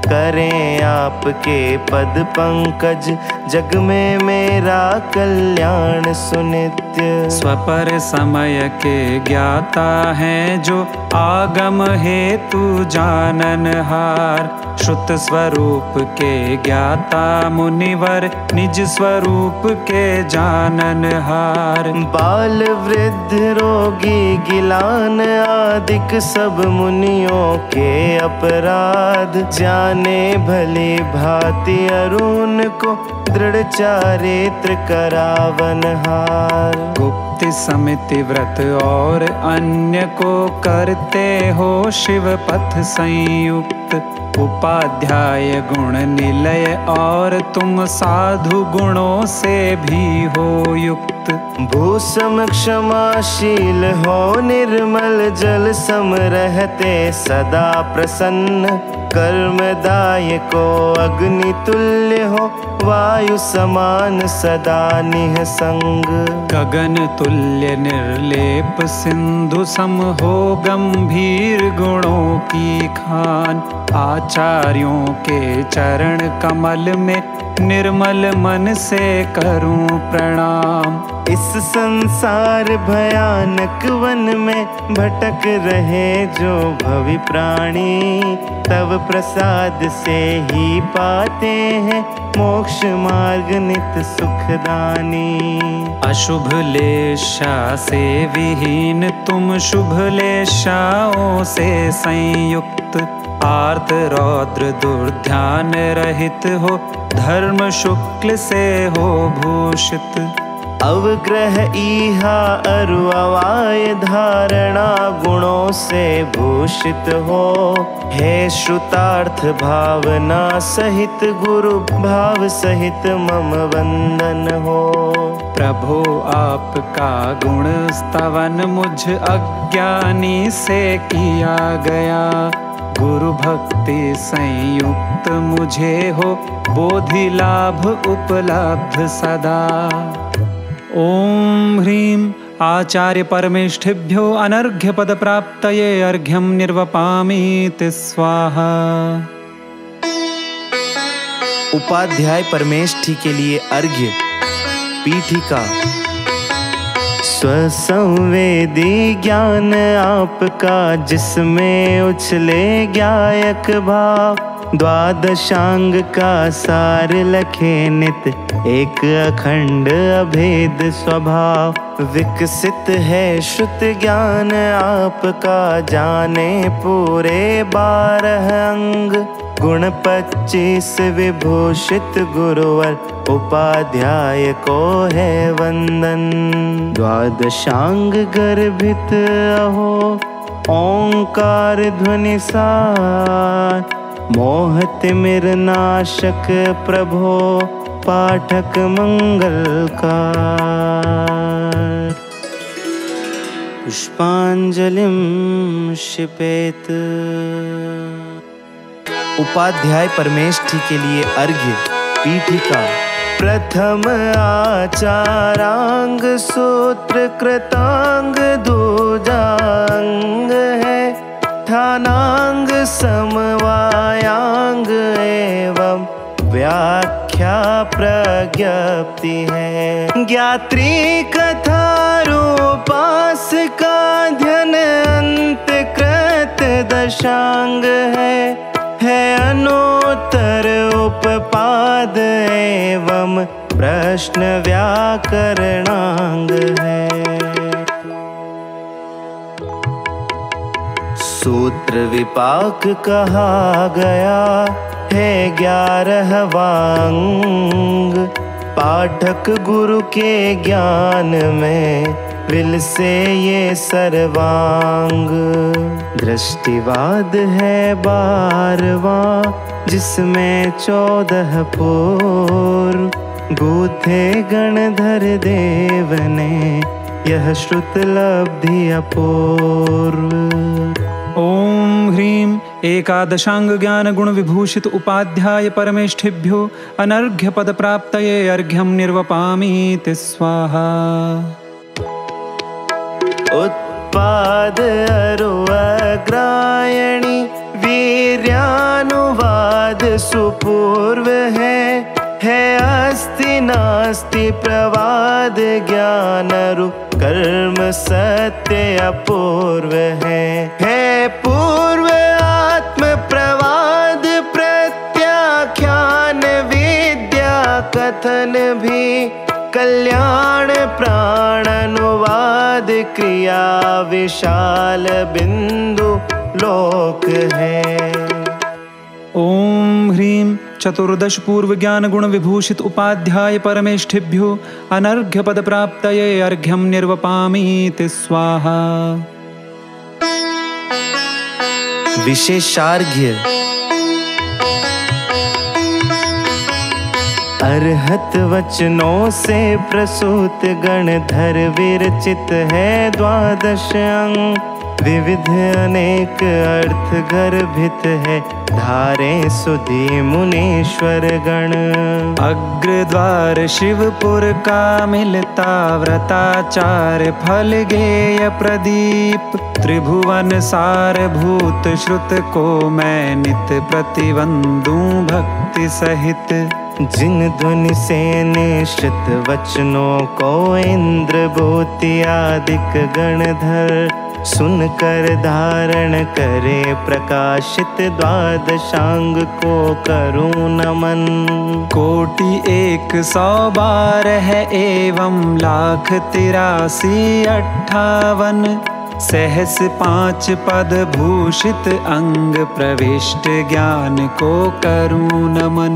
C: करें आपके पद पंकज, जग में मेरा कल्याण सुनित्य।
D: स्वपर समय के ज्ञाता हैं जो आगम हेतु जाननहार, श्रुत स्वरूप के ज्ञाता मुनिवर निज स्वरूप के जाननहार।
C: बाल वृद्ध रोगी गिलान आदिक सब मुनियों के अपराध, जाने भली भांति अरुण को दृढ़ चारित्र करावनहार।
D: गुप्त समिति व्रत और अन्य को करते हो शिव पथ संयुक्त, उपाध्याय गुण निलय और तुम साधु गुणों से भी हो युक्त।
C: भूसम क्षमाशील हो निर्मल जल सम रहते सदा प्रसन्न, कर्मदायको अग्नि तुल्य हो वायु समान सदा निःसंग।
D: गगन तुल्य निर्लेप सिंधु सम हो गंभीर गुणों की खान, आचार्यों के चरण कमल में निर्मल मन से करूं प्रणाम।
C: इस संसार भयानक वन में भटक रहे जो भवि प्राणी, तब प्रसाद से ही पाते हैं मोक्ष मार्ग नित सुखदानी।
D: अशुभ लेशा से विहीन तुम शुभ लेशाओं से संयुक्त, आर्त रौद्र दुर्ध्यान रहित हो धर्म शुक्ल से हो भूषित।
C: अवग्रह इहा अरु अवाय धारणा गुणों से भूषित हो, हे श्रुतार्थ भावना सहित गुरु भाव सहित मम वंदन हो।
D: प्रभो आपका गुण स्तवन मुझ अज्ञानी से किया गया, गुरु भक्ति संयुक्त मुझे हो बोधि लाभ उपलब्ध सदा। ओम ह्रीं आचार्य परमेष्ठिभ्यो अनर्घ्य पद प्राप्तये अर्घ्यं निर्वपामीति स्वाहा।
C: उपाध्याय परमेष्ठी के लिए अर्घ्य। पीठिका। स्वसंवेदी ज्ञान आपका जिसमें उछले गायक भाव, द्वादशांग का सार लखे नित एक अखंड अभेद स्वभाव। विकसित है श्रुत ज्ञान आपका जाने पूरे 12 अंग, गुण 25 विभूषित गुरुवर उपाध्याय को है वंदन। द्वादशांग गर्भित अहो ओंकार ध्वनि सार, मोह तिमिर नाशक प्रभो पाठक मंगलकार। पुष्पांजलिं क्षिपेत। उपाध्याय परमेष्ठी के लिए अर्घ्य। पीठिका। प्रथम आचारांग सूत्र कृतांग दूजांग है, ठानांग समवायांग एवं व्याख्या प्रज्ञप्ति है। ज्ञात्री कथा रूपास का ध्यान अंत कृत दशांग है अनुत्तर उपपाद एवं प्रश्न व्याकरणांग है। सूत्र विपाक कहा गया है 11वां अंग, पाठक गुरु के ज्ञान में विल से ये सर्वांग। दृष्टिवाद है 12वां जिसमें 14 पूर्व, गूथे गणधर देव ने यह श्रुत लब्धि अपूर्व।
D: ओम ह्रीं एकादशांग ज्ञान गुण विभूषित उपाध्याय परमेष्ठिभ्यो अनर्घ्य पद प्राप्तये अर्घ्यं निर्वपामीति स्वाहा।
C: उत्पाद अरु अग्रायणी वीर्यानुवाद सुपूर्व है अस्ति नास्ति प्रवाद ज्ञानरु कर्म सत्य अपूर्व है पूर्व आत्म प्रवाद प्रत्याख्यान विद्या कथन भी कल्याण प्राण अनुवाद क्रिया विशाल बिंदु लोक है।
D: ओम ह्रीं चतुर्दश पूर्व ज्ञान गुण विभूषित उपाध्याय परमेष्ठिभ्यो अनर्घ्य पद प्राप्तये अर्घ्यं निर्वपामीति स्वाहा।
C: विशेषार्घ्य। अर्हत वचनों से प्रसूत गणधर विरचित है 12 अंग, विविध अनेक अर्थ गर्भित है, धारे सुधी मुनीश्वर गण।
D: अग्रद्वार शिवपुर का मिलता व्रताचार, फल गेय प्रदीप त्रिभुवन सार भूत। श्रुत को मैं नित प्रतिवंदूं भक्ति सहित,
C: जिन ध्वनि से निश्चित वचनों को इंद्र भूति आदिक गणधर सुनकर धारण करे प्रकाशित। द्वादशांग को करूं नमन,
D: कोटि 112 है एवं लाख 83 58। सहस 5 पद भूषित अंग प्रविष्ट ज्ञान को करूं नमन।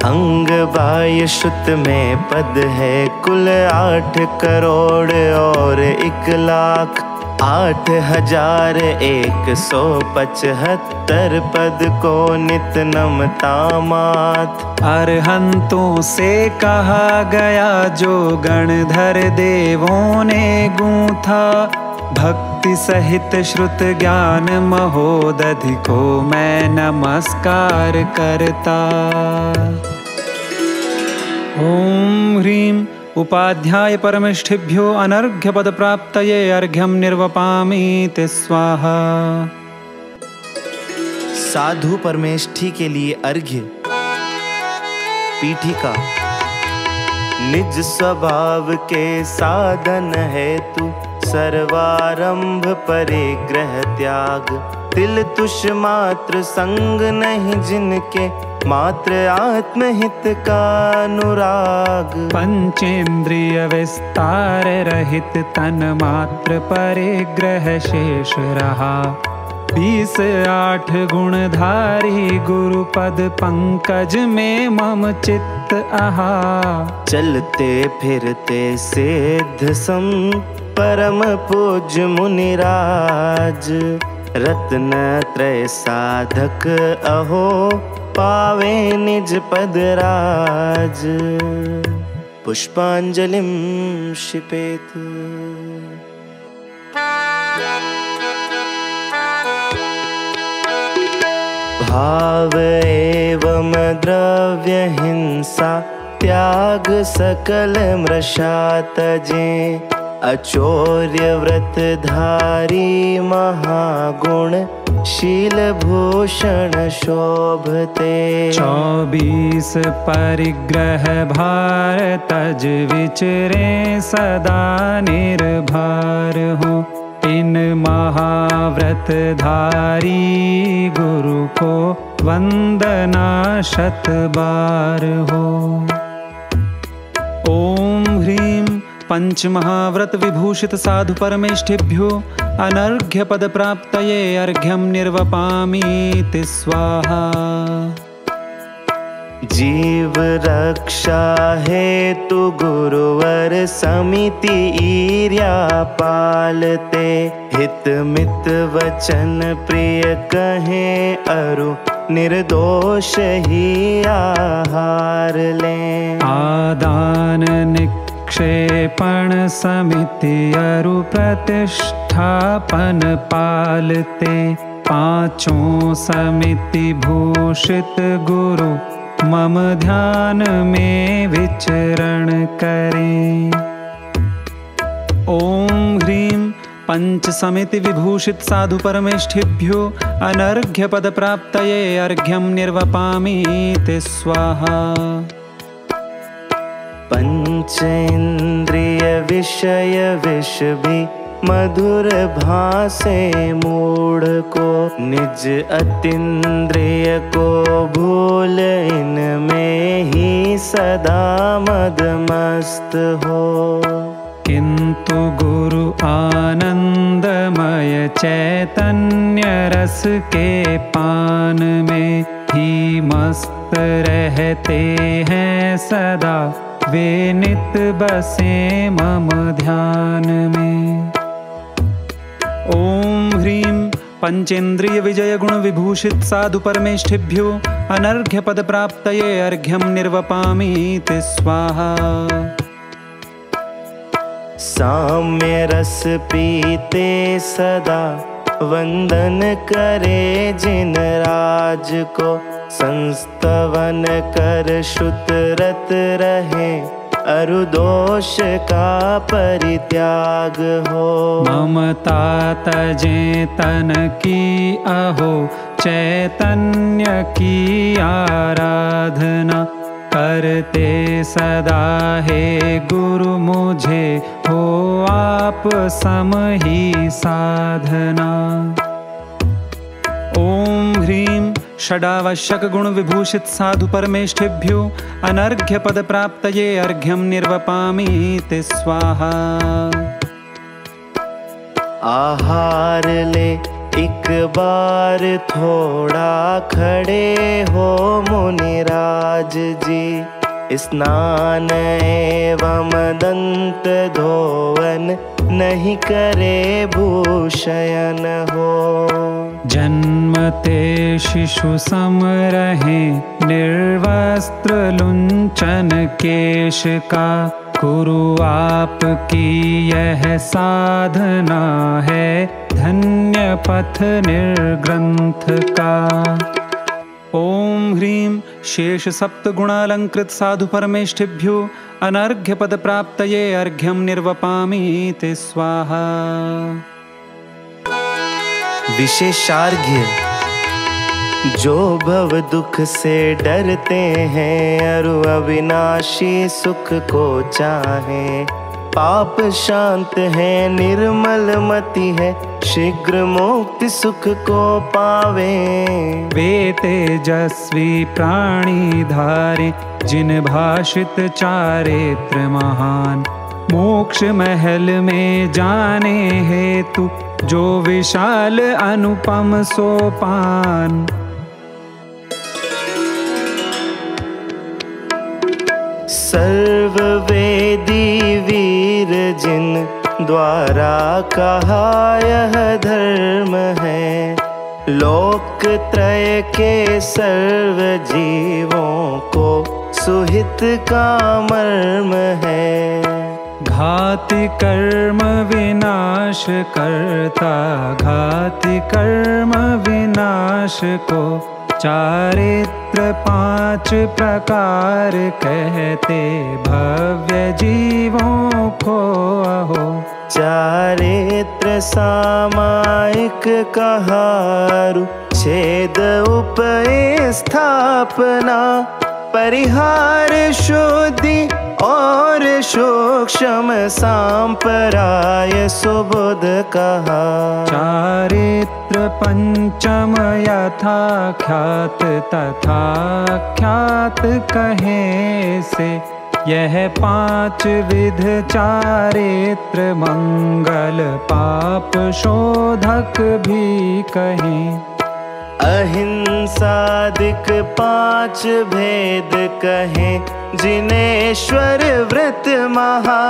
C: अंग बाह्य श्रुत में पद है कुल 8 करोड़ और 1 लाख 8175 पद को नित नमता मात।
D: अरहंतों से कहा गया जो गणधर देवों ने गूंथा, भक्ति सहित श्रुत ज्ञान महोदधि को मैं नमस्कार करता। ओम ह्रीं उपाध्याय परमेष्ठिभ्यो अनर्घ्य पद प्राप्तये अर्घ्यं निर्वपामि ते स्वाहा।
C: साधु परमेष्ठी के लिए अर्घ्य। पीठिका। निज स्वभाव के साधन है तू, सर्वारंभ परिग्रह त्याग। तिल तुष मात्र संग नहीं जिनके, मात्र आत्महित का अनुराग।
D: पंचेंद्रिय विस्तार रहित तन मात्र परिग्रह शेष रहा। 20-8 गुणधारी गुरुपद पंकज में मम चित्त आहा।
C: चलते फिरते सिद्ध सम परम पूज्य मुनिराज। रत्न त्रय साधक अहो, पावे निज पद राज। पुष्पांजलिं क्षिपेत। भाव एवं द्रव्य हिंसा त्याग सकल मृषा तजे। अचौर्य व्रतधारी महागुण शील भूषण शोभते।
D: 24 परिग्रह भार तज विचरे सदा निर्भर हो। इन महाव्रतधारी गुरु को वंदना 100 बार हो। ओम ह्रीं पंच महाव्रत विभूषित साधु परमेष्ठिभ्यो अनर्घ्य पद प्राप्तये अर्घ्यं निर्वपामि ते स्वाहा।
C: जीव रक्षा हेतु गुरुवर समिति ईर्या पालते। हित मित वचन प्रिय कहे अरु निर्दोष ही आहार लें। आदान
D: निक्षेपण समिति अरु प्रतिष्ठापन पालते। 5 समिति भूषित गुरु मम ध्यान में विचरण करें। ओम ह्रीं पंच समिति विभूषित साधु परमेष्ठिभ्यो अनर्घ्य पद प्राप्तये अर्घ्यं निर्वपामि ते स्वाहा।
C: पंचेन्द्रिय विषय विष भी मधुर भासे मूढ़ को। निज अतीन्द्रिय को भूल इनमें ही सदा मदमस्त हो। किंतु गुरु आनंदमय चैतन्य रस के पान में ही मस्त रहते हैं सदा। वे नित बसे मम ध्यान में। ओम ह्रीं पंचेन्द्रिय विजय गुण विभूषित साधु परमेष्ठिभ्यो अनर्घ्य पद प्राप्तये अर्घ्यं निर्वपामि ते स्वाहा। साम्य रस पीते सदा वंदन करे जिन राज को, संस्तवन कर श्रुतरत रहे अरु दोष का परित्याग हो।
D: ममता तजे तन की अहो, चैतन्य की आराधना करते सदा हे गुरु मुझे हो आप सम ही साधना। ओम ह्रीं षडावश्यक गुण विभूषित साधु परमेष्ठिभ्यो अनर्घ्य पद प्राप्तये अर्घ्यं निर्वपामि ते स्वाहा।
C: आहार ले एक बार थोड़ा खड़े हो मुनिराज जी, स्नान एवं दंत धोवन नहीं करे भूषयन हो।
D: जन्मते शिशु सम रहे निर्वस्त्र लुंचन केश का, गुरु आपकी यह साधना है धन्य पथ निर्ग्रंथ का। ओम ह्रीं शेष सप्त गुणालंकृत साधु परमेष्ठिभ्यो अनर्घ्य पद प्राप्तये अर्घ्यं निर्वपामि ते स्वाहा।
C: विशेषार्घ्य जो भव दुख से डरते हैं, अरु अविनाशी सुख को चाहे, पाप शांत है निर्मल मति है, शीघ्र मुक्ति सुख को पावे।
D: वे तेजस्वी प्राणी धारे जिन भाषित चारित्र महान, मोक्ष महल में जाने हेतु जो विशाल अनुपम सोपान।
C: सर्ववेदी वीर जिन द्वारा कहा यह धर्म है, लोक त्रय के सर्व जीवों को सुहित का मर्म है।
D: घाति कर्म विनाश करता, घाति कर्म विनाश को, चारित्र 5 प्रकार कहते भव्य जीवों को अहो।
C: चारित्र सामायिक कहारु, छेद उपए स्थापना, परिहार शुद्धि और सूक्ष्म सांपराय सुबुध कहा।
D: चारित्र पंचम यथा ख्यात तथा ख्यात कहे से, यह 5 विध चारित्र मंगल पाप शोधक भी कहें।
C: अहिंसादिक 5 भेद कहे जिनेश्वर व्रत महा,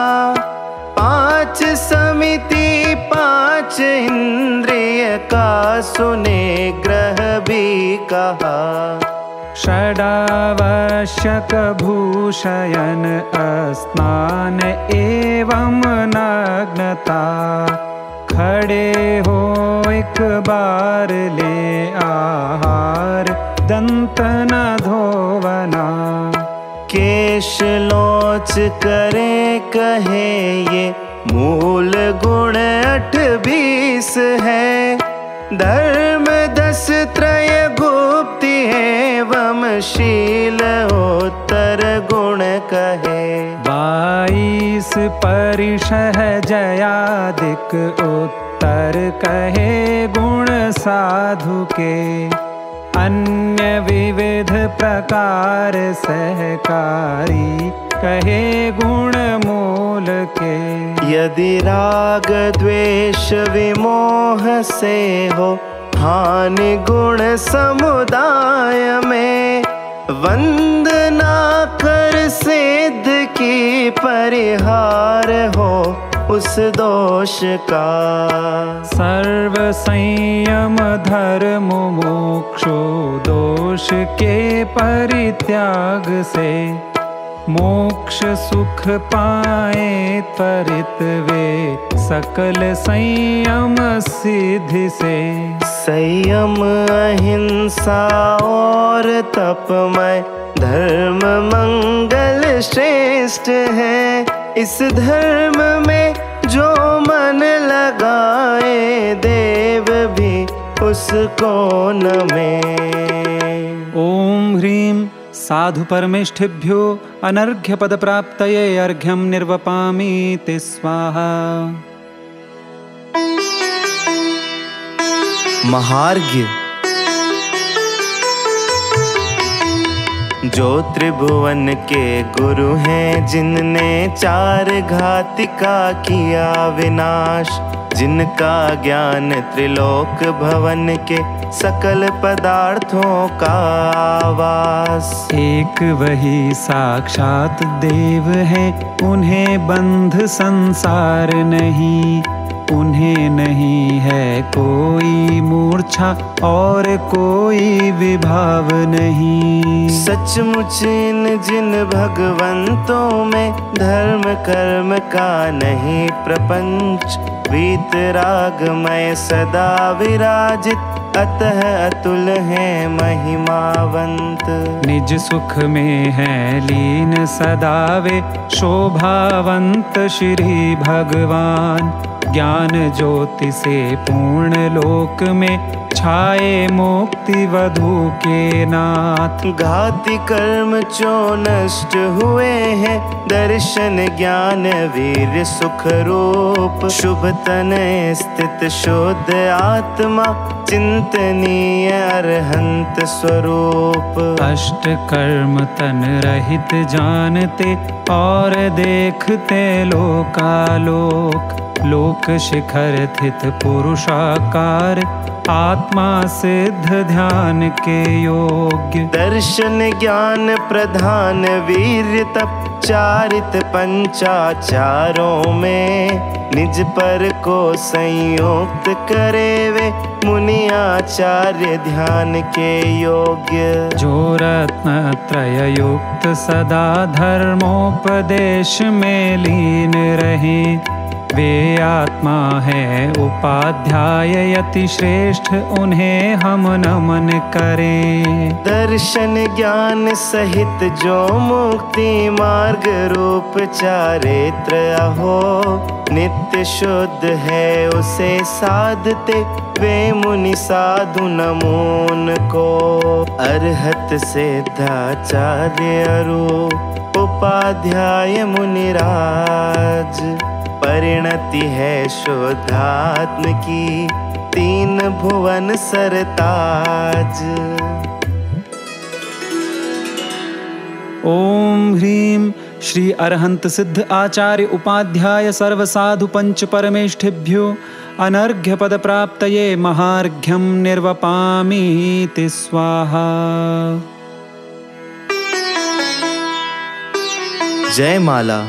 C: 5 समिति 5 इंद्रिय का सुने ग्रह भी कहा।
D: षडावश्यक भूषयन स्नान एवं नग्नता, खड़े हो एक बार ले आहार दंत न धोवना।
C: केश लोच करे कहे ये मूल गुण 28 है, धर्म 10 त्रय गुप्ति एवं शील उत्तर गुण कहे।
D: 22 परिशह जयादिक उत्तर कहे गुण साधु के, अन्य विविध प्रकार सहकारी कहे गुण मूल के।
C: यदि राग द्वेष विमोह से हो हानि गुण समुदाय में, वंदना कर सिद्ध की परिहार हो उस दोष का।
D: सर्व संयम धर्म मोक्षो दोष के परित्याग से, मोक्ष सुख पाए त्वरित वे, सकल संयम सिद्धि से।
C: संयम अहिंसा और तपमय धर्म मंगल श्रेष्ठ है। इस धर्म में जो मन लगाए, देव भी उसको नमे।
D: ओम ह्रीं साधु परमेष्ठिभ्यो अनर्घ्य पद प्राप्तये अर्घ्यं निर्वपामीति स्वाहा।
C: महार्घ्य जो त्रिभुवन के गुरु हैं, जिनने चार घातिका किया विनाश, जिनका ज्ञान त्रिलोक भवन के सकल पदार्थों का आवास।
D: एक वही साक्षात देव है, उन्हें बंध संसार नहीं, उन्हें नहीं है कोई मूर्छा और कोई विभाव नहीं।
C: सचमुच इन जिन भगवंतों में धर्म कर्म का नहीं प्रपंच, वीतरागमय सदा विराजित, अतः अतुल है महिमावंत।
D: निज सुख में है लीन सदा वे, शोभावंत श्री भगवान। ज्ञान ज्योति से पूर्ण लोक में, छाए मुक्ति वधु के नाथ।
C: घाति कर्म जो नष्ट हुए हैं, दर्शन ज्ञान वीर सुख रूप। शुभ तन स्थित शुद्ध आत्मा, चिंतनीय अरहंत स्वरूप।
D: अष्ट कर्म तन रहित जानते, और देखते लोकालोक। लोक शिखर स्थित पुरुषाकार, आत्मा सिद्ध ध्यान के योग्य।
C: दर्शन ज्ञान प्रधान वीर तप, चारित पंचाचारों में। निज पर को संयुक्त करे वे, मुनि आचार्य ध्यान के योग्य।
D: जो रत्न त्रय युक्त सदा धर्मोपदेश में लीन रहे, वे आत्मा है उपाध्याय यति श्रेष्ठ, उन्हें हम नमन करें।
C: दर्शन ज्ञान सहित जो मुक्ति मार्ग रूप चारित्र अहो, नित्य शुद्ध है उसे साधते, वे मुनि साधु नमोन को। अरहत सिद्धाचार्य अरूप, उपाध्याय मुनिराज। परिणति है शुद्धात्म की, तीन भुवन सरताज।
D: ओम ह्रीं श्री अरहंत सिद्ध आचार्य उपाध्याय सर्व साधु पंच परमेष्ठिभ्यो अनर्घ्य पद प्राप्तये महार्घ्यं निर्वपामीति स्वाहा।
C: जय माला।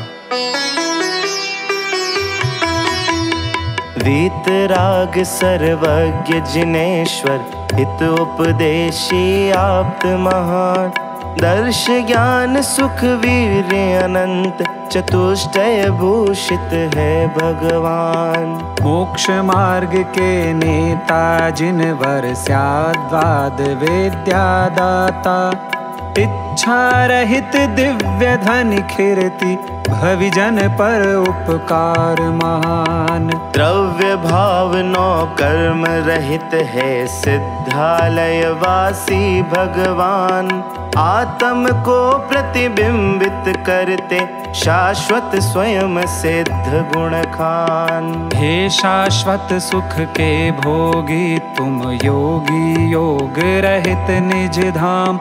C: वीतराग सर्वज्ञ जिनेश्वर, हित उपदेशी आप्त महान। दर्श ज्ञान सुख वीर अनंत, चतुष्टय भूषित है भगवान।
D: मोक्ष मार्ग के नेता जिनवर स्याद्वाद विद्यादाता, इच्छा रहित दिव्य धन खिरति, भविजन पर उपकार महान।
C: द्रव्य भाव नौ कर्म रहित है सिद्धालय वासी भगवान। आत्म को प्रतिबिंबित करते, शाश्वत स्वयं सिद्ध गुण खान।
D: हे शाश्वत सुख के भोगी, तुम योगी योग रहित निज धाम।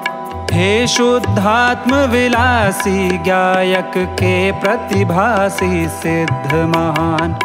D: हे शुद्धात्म विलासी, गायक के प्रतिभासी सिद्ध महान।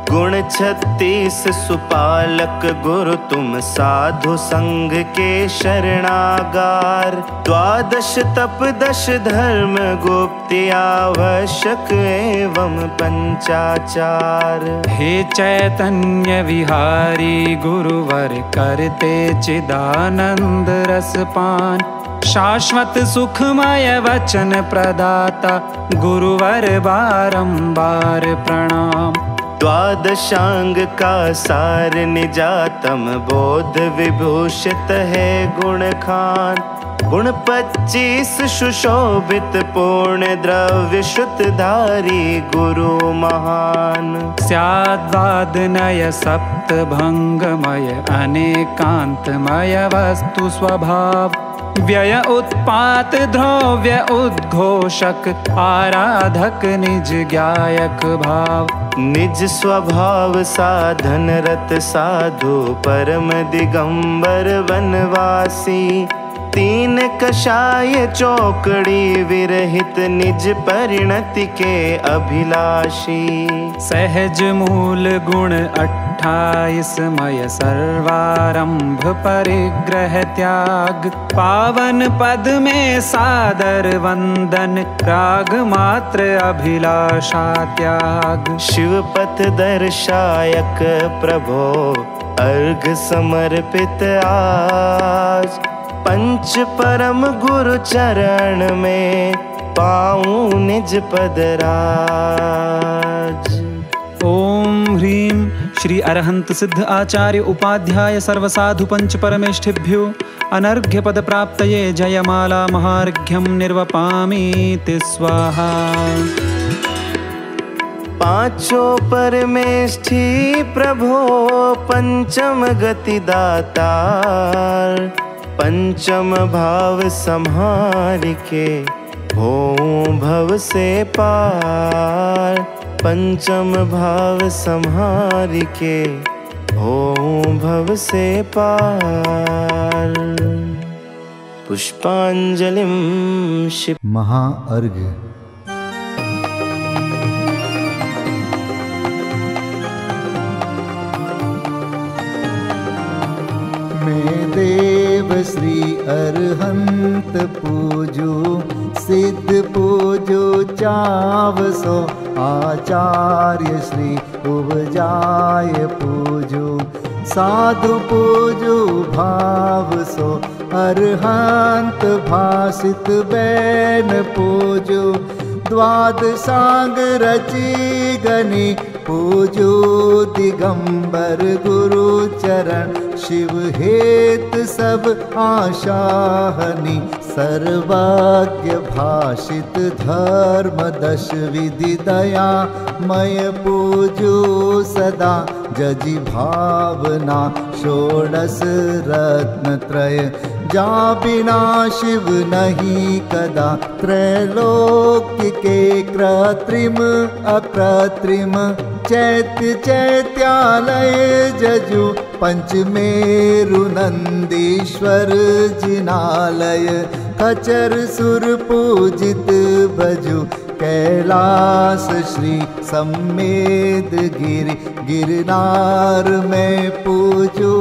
C: गुण 36 सुपालक गुरु, तुम साधु संग के शरणागार। 12 तप 10 धर्म गुप्ति, आवश्यक एवं पंचाचार।
D: हे चैतन्य विहारी गुरुवर, करते चिदानंद रसपान। शाश्वत सुखमय वचन प्रदाता गुरुवर बारंबार प्रणाम।
C: द्वादशांग का सार निजातम बोध विभूषित है गुण खान। गुण 25 सुशोभित पूर्ण द्रव्य शुद्धधारी गुरु महान।
D: स्याद्वाद नय सप्त भंगमय अनेकांतमय वस्तु स्वभाव। व्यय उत्पात द्रव्य उद्घोषक आराधक निज ज्ञायक भाव।
C: निज स्वभाव साधन रत साधु परम दिगंबर वनवासी। 3 कषाय चौकड़ी विरहित निज परिणति के अभिलाषी।
D: सहज मूल गुण 28 मय सर्वारंभ परिग्रह त्याग। पावन पद में सादर वंदन राग मात्र अभिलाषा त्याग।
C: शिव पथ दर्शायक प्रभो अर्घ समर्पित आज। पंच परम गुरु चरण में पाऊं निज पद राज।
D: ओम ह्रीं श्री अरहंत सिद्ध आचार्य उपाध्याय सर्वसाधु पंच परमेष्ठिभ्यो अनर्घ्य पद प्राप्तये जयमाला महार्घ्यं निर्वपामीति स्वाहा।
C: पांचों परमेष्ठी प्रभो पंचम गति दातार। पंचम भाव संहार के हों भव से पार। पंचम भाव संहार के हों भव से पार। पुष्पांजलिं शिव
A: महाअर्घ्य। मैं देव श्री अरहंत पूजू सिद्ध पूजू चावसो। आचार्य श्री उपजाय पूजू साधु पूजू भाव सो। अरहंत भासित बैन पूजू द्वादशांग रची गनी। पूजू दिगंबर गुरु चरण शिव हेत सब आशाहनी। सर्वज्ञ भाषित धर्म 10 विधि दया मय पूजू सदा। जजी भावना 16 रत्न त्रय जा बिना शिव नहीं कदा। त्रैलोक्य के कृत्रिम अकृत्रिम चैत्य चैत्यालय जजु। पंचमेरु नंदीश्वर जिनालय खचर सुर पूजित भजु। कैलास श्री सम्मेद गिरि गिरनार में पूजू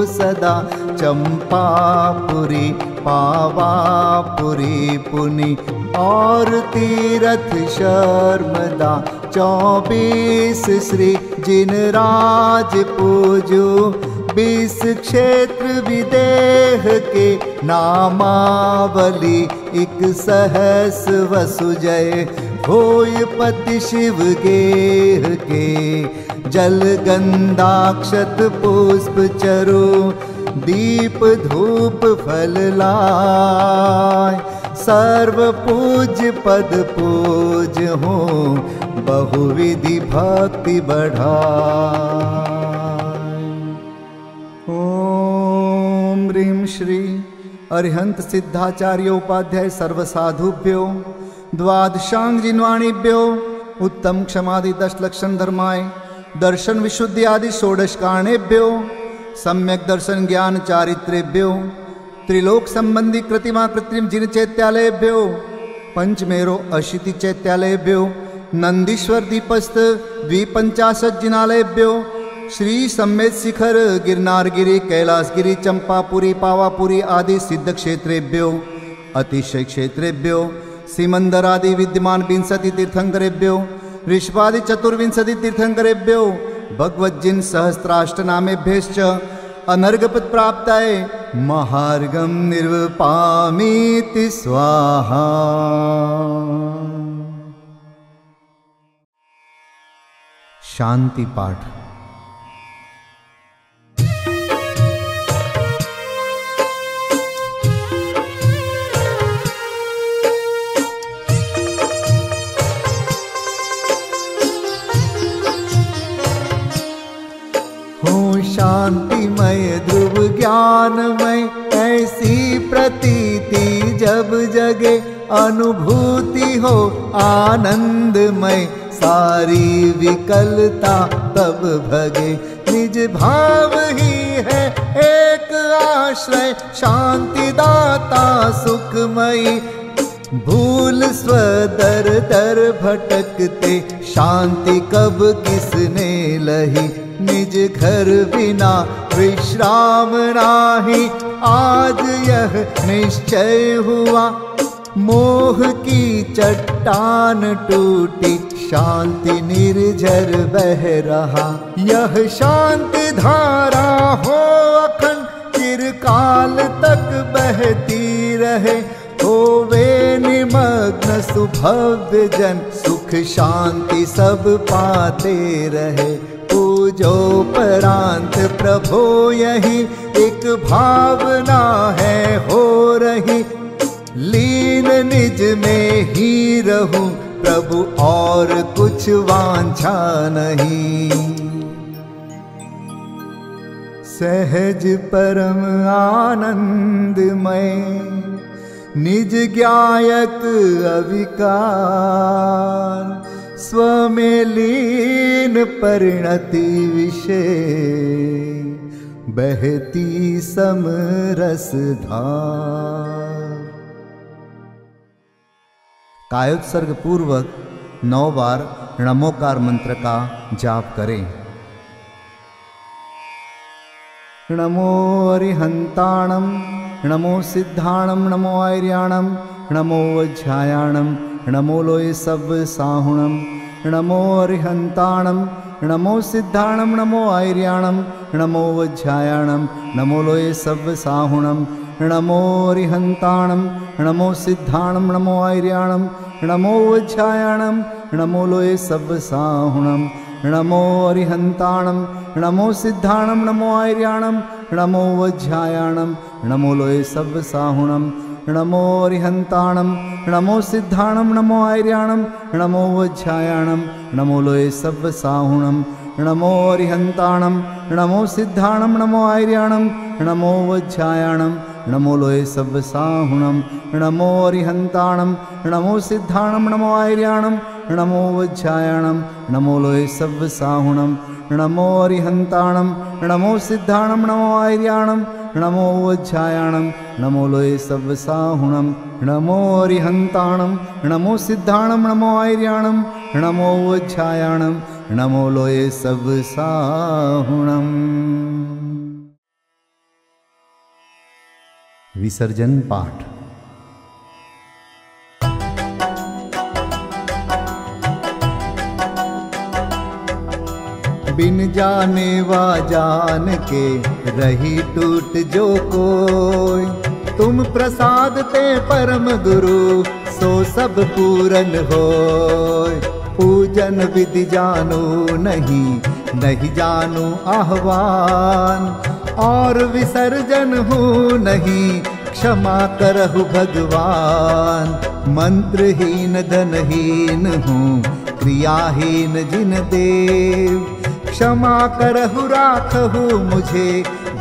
A: सदा। चंपापुरी पावापुरी पुनि और तीरथ शर्मदा। 24 श्री जिनराज पूजू 20 क्षेत्र विदेह के नामावली। 1 सहस वसुजय होय पति शिव गेह के। जल गंधाक्षत पुष्प चरु दीप धूप फल लाय। सर्व पूज्य पद पूज हो बहुविधि भक्ति बढ़ाय। ओम ह्रीं श्री अरिहंत सिद्धाचार्य उपाध्याय सर्वसाधुभ्यो द्वादशांग जिन्वाणीभ्यो उत्तम क्षमादि 10 लक्षण धर्माय दर्शन विशुद्धि आदि 16 कारणेभ्यो सम्यक दर्शन ज्ञान चारित्रेभ्यो त्रिलोक संबंधी कृतिमा कृत्रिम जिन चैत्यालयभ्यो पंचमेरो अशीति चैत्यालयभ्यो नंदीश्वर दीपस्थ 250 जिनालयभ्यो श्री सम्मेद शिखर गिरनारगिरी कैलासगिरी चंपापुरी पावापुरी आदि सिद्ध क्षेत्रेभ्यो अतिशय क्षेत्रेभ्यो सीमंदर आदि विद्यमान 20 तीर्थंकरेभ्यो ऋषभादि 24 तीर्थंकरेभ्यो भगवज्जिन सहस्राष्टनामेभ्यश्च अनर्गपद प्राप्ताय महार्गम निर्वपामीति स्वाहा। शांति पाठ। हो शांतिमय ध्रुव ज्ञानमय ऐसी प्रतीति जब जगे, अनुभूति हो आनंदमय सारी विकलता तब भगे। निज भाव ही है एक आश्रय शांति दाता सुखमयी, भूल स्वदर दर भटकते शांति कब किसने लही। निज घर बिना विश्राम नाही, आज यह निश्चय हुआ मोह की चट्टान टूटी, शांति निर्झर बह रहा। यह शांति धारा हो अखंड चिरकाल तक बहती रहे, होवे निमग्न सुभव्य जन सुख शांति सब पाते रहे। पूजोपरांत प्रभो यही एक भावना है हो रही, लीन निज में ही रहूं प्रभु और कुछ वांछा नहीं। सहज परम आनंदमय निज ज्ञायक अविकार, स्वमें लीन परिणति विषय बहती समरस धार। कायोत्सर्ग पूर्वक 9 बार नमोकार मंत्र का जाप करें। नमो अरिहंताणम, नमो सिद्धाणम, नमो आर्याणम, नमो वज्रायाणम, नमो लोय सब साहुणम। नमो अरिहंताणम, नमो सिद्धाणम, नमो आर्याणम, नमो वज्रायाणम, नमो लोय सब साहुणम। नमो अरिहंताणम, नमो सिद्धाणम, नमो आर्याणम, नमो वज्रायाणम, नमो लोय सब साहुणम। नमो अरिहंताणम, नमो सिद्धाणम, नमो आर्याणम, नमो वज्रायाणम, नमो लोय सब साहुणम। नमो अरिहंताणम, नमो सिद्धाणम, नमो आर्याणम, नमो वज्रायाणम, नमो लोय सब साहुणम। नमो अरिहंताणम, नमो सिद्धाणम, नमो आर्याणम, नमो वज्रायाणम, नमो लोय सब साहुणम। नमो अरिहंताणम, नमो सिद्धाणम, नमो आर्याणम, नमो वज्रायाणम, नमो लोय सब साहुणम। नमो अरिहंताणम, नमो सिद्धाणम, नमो आर्याणम, नमो वज्रायाणम, नमो लोय सब साहुणम। नमो अरिहंताणम, नमो सिद्धाणम, नमो आर्याणम, नमो वज्रायाणम, नमो लोय सब साहुणम। विसर्जन पाठ। बिन जाने वा जान के रही टूट जो कोई, तुम प्रसाद ते परम गुरु सो सब पूरन होय। पूजन विधि जानो नहीं, नहीं जानो आह्वान, और विसर्जन हूँ नहीं क्षमा करहु भगवान। मंत्रहीन धनहीन हूँ क्रियाहीन जिन देव, क्षमा करहु राखहु मुझे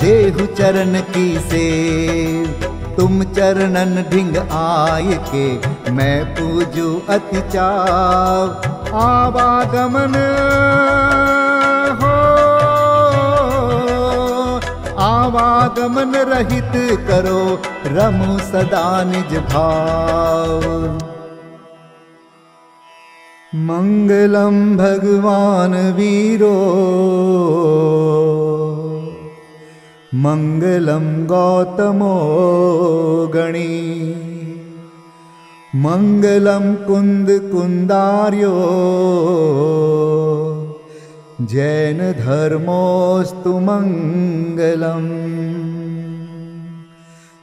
A: देहु चरण की सेव। तुम चरणन ढिंग आय के मैं पूजू अति चाव। आवागमन हो आवागमन रहित करो रमु सदा निज भाव। मंगलम भगवान वीरो, मंगलम गौतमो गणी, मंगलम कुंद कुंदार्यो, जैनधर्मोऽस्तु मङ्गलम्।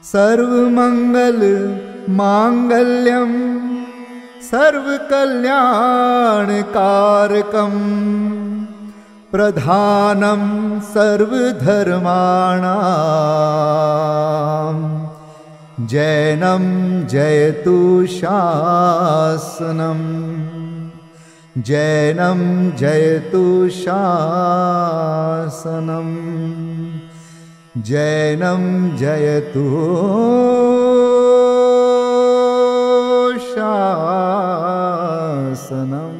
A: सर्वमङ्गलमाङ्गल्यं सर्वकल्याणकारकम् प्रधानं सर्वधर्माणां जैनं जयतु शासनम्। जैनं जयतु शासनम्। जैनं जयतु शासनम्।